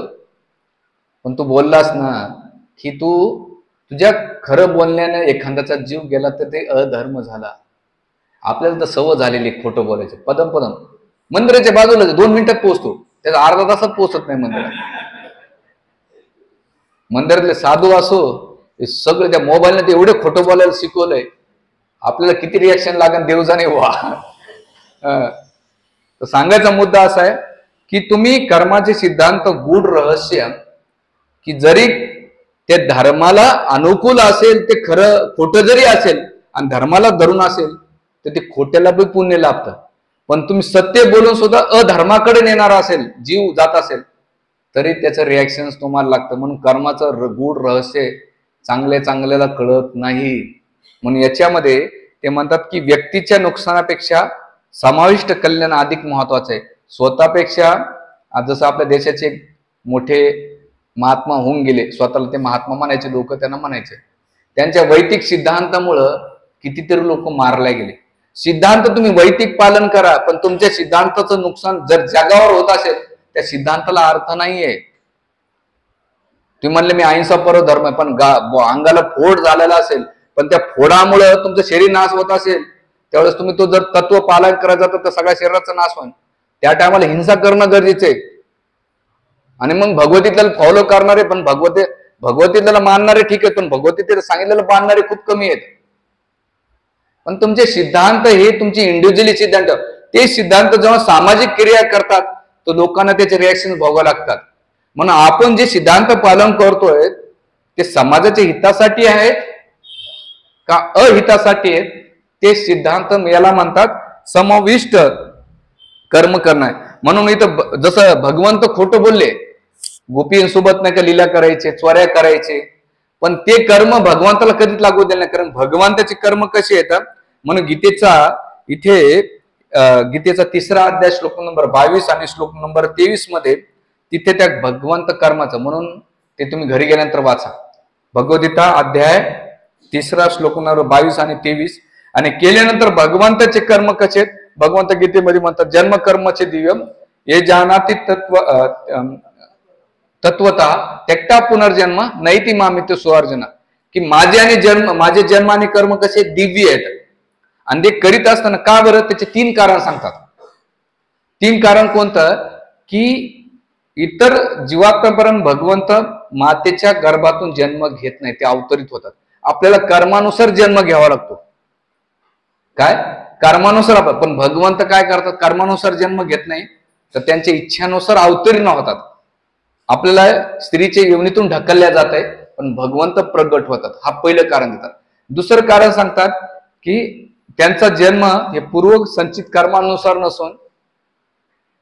पण तू बोललास ना की तू तुझ्या खरं बोलण्याने एखाद्याचा जीव गेला तर ते अधर्म झाला. आपल्याला तर सवय झालेली खोटं बोलायचं. पदम मंदिराच्या बाजूला 2 मिनिटात पोहोचतो, त्याचा अर्धा तासात पोहोचत नाही मंदिरात. मंदिरातले साधू असो सगळे त्या मोबाईलने ते एवढे खोटं बोलायला शिकवलंय, आपल्याला किती रिॲक्शन लागेल देव जाणे वा. तर सांगायचा मुद्दा असा आहे की तुम्ही कर्माचे सिद्धांत गूढ रहस्य की जरी ते धर्माला अनुकूल असेल, ते खरं खोटं जरी असेल आणि धर्माला धरून असेल तर ते खोट्याला बी पुण्य लाभतं. पण तुम्ही सत्य बोलून सुद्धा अधर्माकडे नेणार असेल, जीव जात असेल, तरी त्याचं रिॲक्शन तुम्हाला लागतं. म्हणून कर्माचं गूढ रहस्य चांगल्याला कळत नाही. म्हणून याच्यामध्ये ते म्हणतात की व्यक्तीच्या नुकसानापेक्षा समाविष्ट कल्याण अधिक महत्वाचं आहे. स्वतःपेक्षा जसं आपल्या देशाचे मोठे महात्मा होऊन गेले, स्वतःला ते महात्मा म्हणायचे, लोक त्यांना म्हणायचे, त्यांच्या वैदिक सिद्धांतामुळं कितीतरी लोक मारले गेले. सिद्धांत तुम्ही वैदिक पालन करा, पण तुमच्या सिद्धांताचं नुकसान जर जगावर होत असेल त्या सिद्धांताला अर्थ नाहीये. तुम्ही म्हणले मी अहिंसा परम धर्म आहे, पण अंगाला फोड झालेला असेल, पण त्या फोडामुळे तुमचं शरीर नाश होत असेल, त्यावेळेस तुम्ही तो जर तत्व पालन करायचा तर सगळ्या शरीराचा नाश होईल. त्या टायमाला हिंसा करणं गरजेचं आहे. आणि मग भगवतीला फॉलो करणारे, पण भगवतीला मानणारे ठीक आहे, पण भगवतीला सांगितलेलं मानणारे खूप कमी आहेत. पण तुमचे सिद्धांत हे तुमची इंडिव्हिज्युअली सिद्धांत, ते सिद्धांत जेव्हा सामाजिक क्रिया करतात तर लोकांना त्याचे रिॲक्शन भोगावे लागतात. म्हणून आपण जे सिद्धांत पालन करतोय ते समाजाच्या हितासाठी आहेत का अहितासाठी आहेत, ते सिद्धांत याला म्हणतात समविष्ट कर्म करणं. म्हणून इथं जसं भगवंत खोटं बोलले, गोपींसोबत नाही का लीला करायचे, चोऱ्या करायचे, पण ते कर्म भगवंताला कधीच लागू दिले नाही, कारण भगवंताचे कर्म कसे येतात. म्हणून गीतेचा 3रा अध्याय श्लोक नंबर 22 आणि श्लोक नंबर 23 मध्ये तिथे त्या भगवंत कर्माचं, म्हणून ते तुम्ही घरी गेल्यानंतर वाचा. भगवद्गीता अध्याय 3रा श्लोक नंबर 22 आणि 23. आणि केल्यानंतर भगवंताचे कर्म कसे आहेत, भगवंत गीतेमध्ये म्हणतात, जन्म कर्मचे दिव्यम हे जानाती तत्वता त्यक्ता पुनर्जन्म नैती मामित सुवर्जना, की माझे जन्म आणि कर्म कसे दिव्य आहेत. आणि ते करीत असताना का बरं, त्याचे 3 कारण सांगतात. 3 कारण कोणतं, की इतर जीवात्म्यापर्यंत भगवंत मातेच्या गर्भातून जन्म घेत नाही, ते अवतरित होतात. आपल्याला कर्मानुसार जन्म घ्यावा लागतो. काय कर्मानुसार पण भगवंत काय करतात, कर्मानुसार जन्म घेत नाही, तर त्यांच्या इच्छानुसार अवतीर्ण होतात. आपल्याला स्त्रीच्या योनीतून ढकलल्या जात आहे, पण भगवंत प्रगट होतात. हा पहिलं कारण देतात. दुसरं कारण सांगतात की त्यांचा जन्म हे पूर्व संचित कर्मानुसार नसून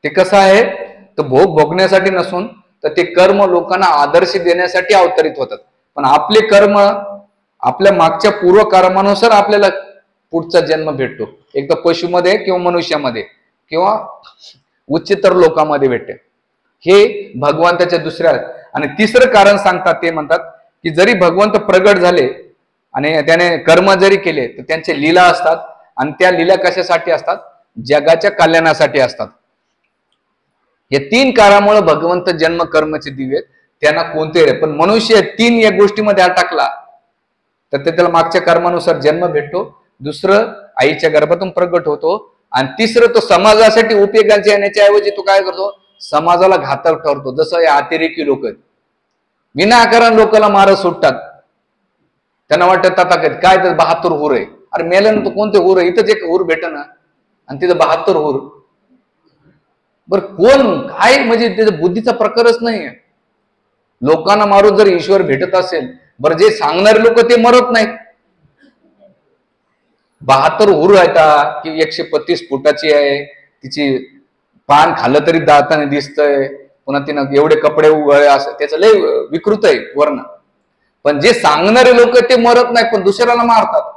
ते कसं आहे, तर भोग भोगण्यासाठी नसून तर ते कर्म लोकांना आदर्श देण्यासाठी अवतरित होतात. पण आपले कर्म आपल्या मागच्या पूर्व कर्मानुसार आपल्याला पुढचा जन्म भेटतो. एक तर पशुमध्ये किंवा मनुष्यामध्ये किंवा उच्चतर लोकांमध्ये भेटते. हे भगवंताच्या दुसऱ्या. आणि 3रं कारण सांगतात, ते म्हणतात की जरी भगवंत प्रगट झाले आणि त्याने कर्म जरी केले, तर त्यांचे लीला असतात. आणि त्या लीला कशासाठी असतात, जगाच्या कल्याणासाठी असतात. या 3 कारणामुळे भगवंत जन्म कर्मचे दिवे त्यांना कोणते रे. पण मनुष्य 3 या गोष्टीमध्ये अटकला तर ते त्याला मागच्या कर्मानुसार जन्म भेटतो. दुसरं आईच्या गर्भातून प्रगट होतो. आणि 3रं तो समाजासाठी उपयोगाचे येण्याच्या ऐवजी तो काय करतो, समाजाला घातक ठरतो. जसं हे अतिरेकी लोक आहेत, विनाकारण लोकांना मारत सुटतात. त्यांना वाटतं तथाकथित काय तर 72 हुर आहे. अरे मेल्यानंतर कोणते हुर आहे, इथंच एक हुर भेट ना, आणि तिथं 72 हुर. बर कोण काय, म्हणजे त्याच्या बुद्धीचा प्रकारच नाहीये. लोकांना मारून जर ईश्वर भेटत असेल, बरं जे सांगणारे लोक ते मरत नाहीत. 72 हुर आहेत की 135 फुटाची आहे, तिची पान खाल्लं तरी दाताने दिसतंय, पुन्हा तिनं एवढे कपडे उघडे, असं त्याचं लय विकृत आहे वर्ण. पण जे सांगणारे लोक ते मरत नाही, पण दुसऱ्याला मारतात.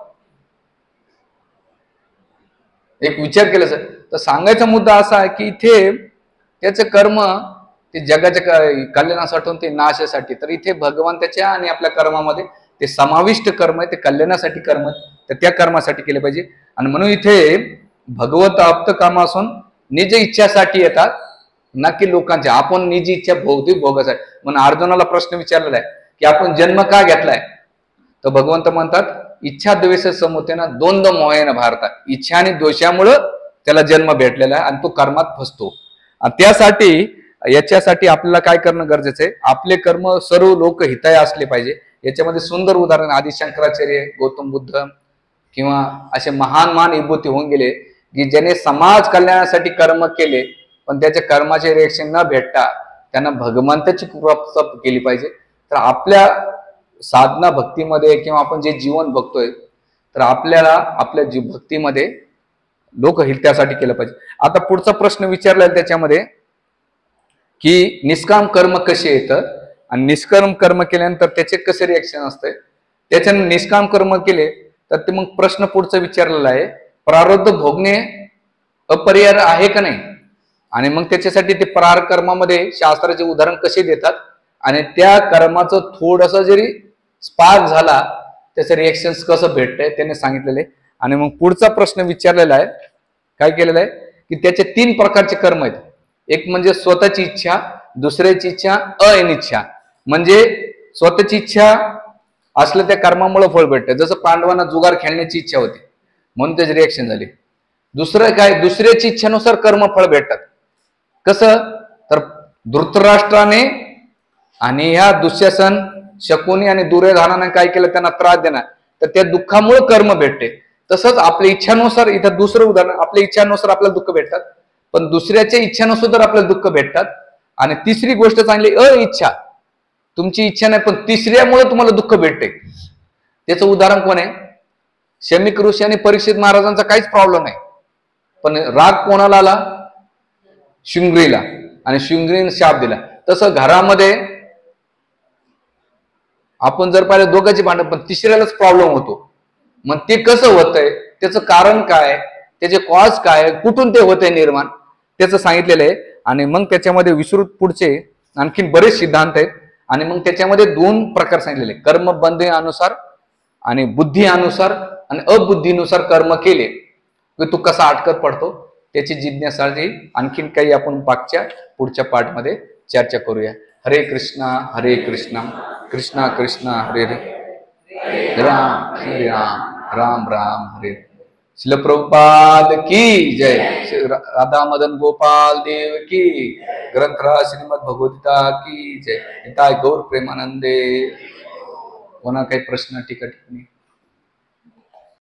एक विचार केला तर सांगायचा मुद्दा असा आहे की इथे त्याचं कर्म ते जगाच्या कल्याणासाठी, ते नाशासाठी. तर इथे भगवंताच्या आणि आपल्या कर्मामध्ये ते समाविष्ट कर्म आहे, ते कल्याणासाठी कर्म आहे, तर त्या कर्मासाठी केले पाहिजे. आणि म्हणून इथे भगवत आप्त काम असून निज इच्छासाठी येतात, ना की लोकांच्या. आपण निज इच्छा भौतिक भोगासाठी. म्हणून अर्जुनाला प्रश्न विचारलेला आहे की आपण जन्म का घेतलाय, तर भगवंत म्हणतात इच्छा द्वेष समूतेनं द्वंद्व मोहेनं भारतात. इच्छा आणि द्वेषामुळं त्याला जन्म भेटलेला आहे आणि तो कर्मात फसतो. त्यासाठी याच्यासाठी आपल्याला काय करणं गरजेचं आहे, आपले कर्म सर्व लोक हिताय असले पाहिजे. याच्यामध्ये सुंदर उदाहरण आदि शंकराचार्य, गौतम बुद्ध किंवा असे महान विभूती होऊन गेले की ज्याने समाज कल्याणासाठी कर्म केले, पण त्याच्या कर्माचे रिएक्शन न भेटता त्यांना भगवंताची कृपा केली पाहिजे. तर आपल्या साधना भक्तीमध्ये किंवा आपण जे जीवन बघतोय, तर आपल्याला आपल्या भक्तीमध्ये लोक हितासाठी केलं पाहिजे. आता पुढचा प्रश्न विचारला त्याच्यामध्ये की निष्काम कर्म कसे येतं आणि निष्काम कर्म केल्यानंतर त्याचे कसे रिएक्शन असते. त्याच्याने निष्काम कर्म केले तर ते मग प्रश्न पुढचा विचारलेला आहे, प्रारब्ध भोगणे अपरिहार्य आहे का नाही. आणि मग त्याच्यासाठी ते प्रार कर्मामध्ये शास्त्राचे उदाहरण कसे देतात आणि त्या कर्माचं थोडस जरी स्पार्क झाला त्याचं रिएक्शन कसं भेटतंय त्याने सांगितलेले. आणि मग पुढचा प्रश्न विचारलेला आहे, काय केलेलं आहे की त्याचे 3 प्रकारचे कर्म आहेत. एक म्हणजे स्वतःची इच्छा, दुसऱ्याची इच्छा, अनिच्छा. म्हणजे स्वतःची इच्छा असलं त्या कर्मामुळे फळ भेटतं. जसं पांडवांना जुगार खेळण्याची इच्छा होती म्हणून त्याची रिएक्शन झाली. दुसरं काय, दुसऱ्याची इच्छेनुसार कर्म फळ भेटतात. कसं, तर धृतराष्ट्राने आणि ह्या दुःशासन, शकुनी आणि दुर्योधनाने काय केलं, त्यांना त्रास देणार, तर त्या दुःखामुळे कर्म भेटते. तसंच आपल्या इच्छानुसार, इथं दुसरं उदाहरण, आपल्या इच्छानुसार आपल्याला दुःख भेटतात, पण दुसऱ्याच्या इच्छानुसार आपल्याला दुःख भेटतात. आणि तिसरी गोष्ट सांगली अइच्छा, तुमची इच्छा नाही पण तिसऱ्यामुळे तुम्हाला दुःख भेटते. त्याचं उदाहरण कोण आहे, शमिक ऋषी आणि परीक्षित महाराजांचा काहीच प्रॉब्लेम नाही, पण राग कोणाला आला, शृंगरीला, आणि शृंगरीने शाप दिला. तसं घरामध्ये आपण जर पाहिलं दोघांची भांडण, पण तिसऱ्यालाच प्रॉब्लेम होतो. मग ते कसं होतंय, त्याचं कारण काय, त्याचे कॉज काय, कुठून ते होतंय निर्माण, त्याचं सांगितलेलं आहे. आणि मग त्याच्यामध्ये विस्तृत पुढचे आणखीन बरेच सिद्धांत आहेत. आणि मग त्याच्यामध्ये 2 प्रकार सांगितलेले, कर्मबंधी अनुसार आणि बुद्धी अनुसार आणि अबुद्धीनुसार कर्म केले की तू कसा अटकत पडतो, त्याची जिज्ञासाची आणखीन काही आपण पुढच्या पार्टमध्ये चर्चा करूया. हरे कृष्णा कृष्णा कृष्णा हरे हरे, राम हरे राम, राम राम हरे. शिल प्रभुपाद की जय. श्री राधा मदन गोपाल देव की, ग्रंथराज श्रीमद भगवद्गीता की जय. गौर प्रेमानंदे. कोणा काही प्रश्न टीका टिप्पणी?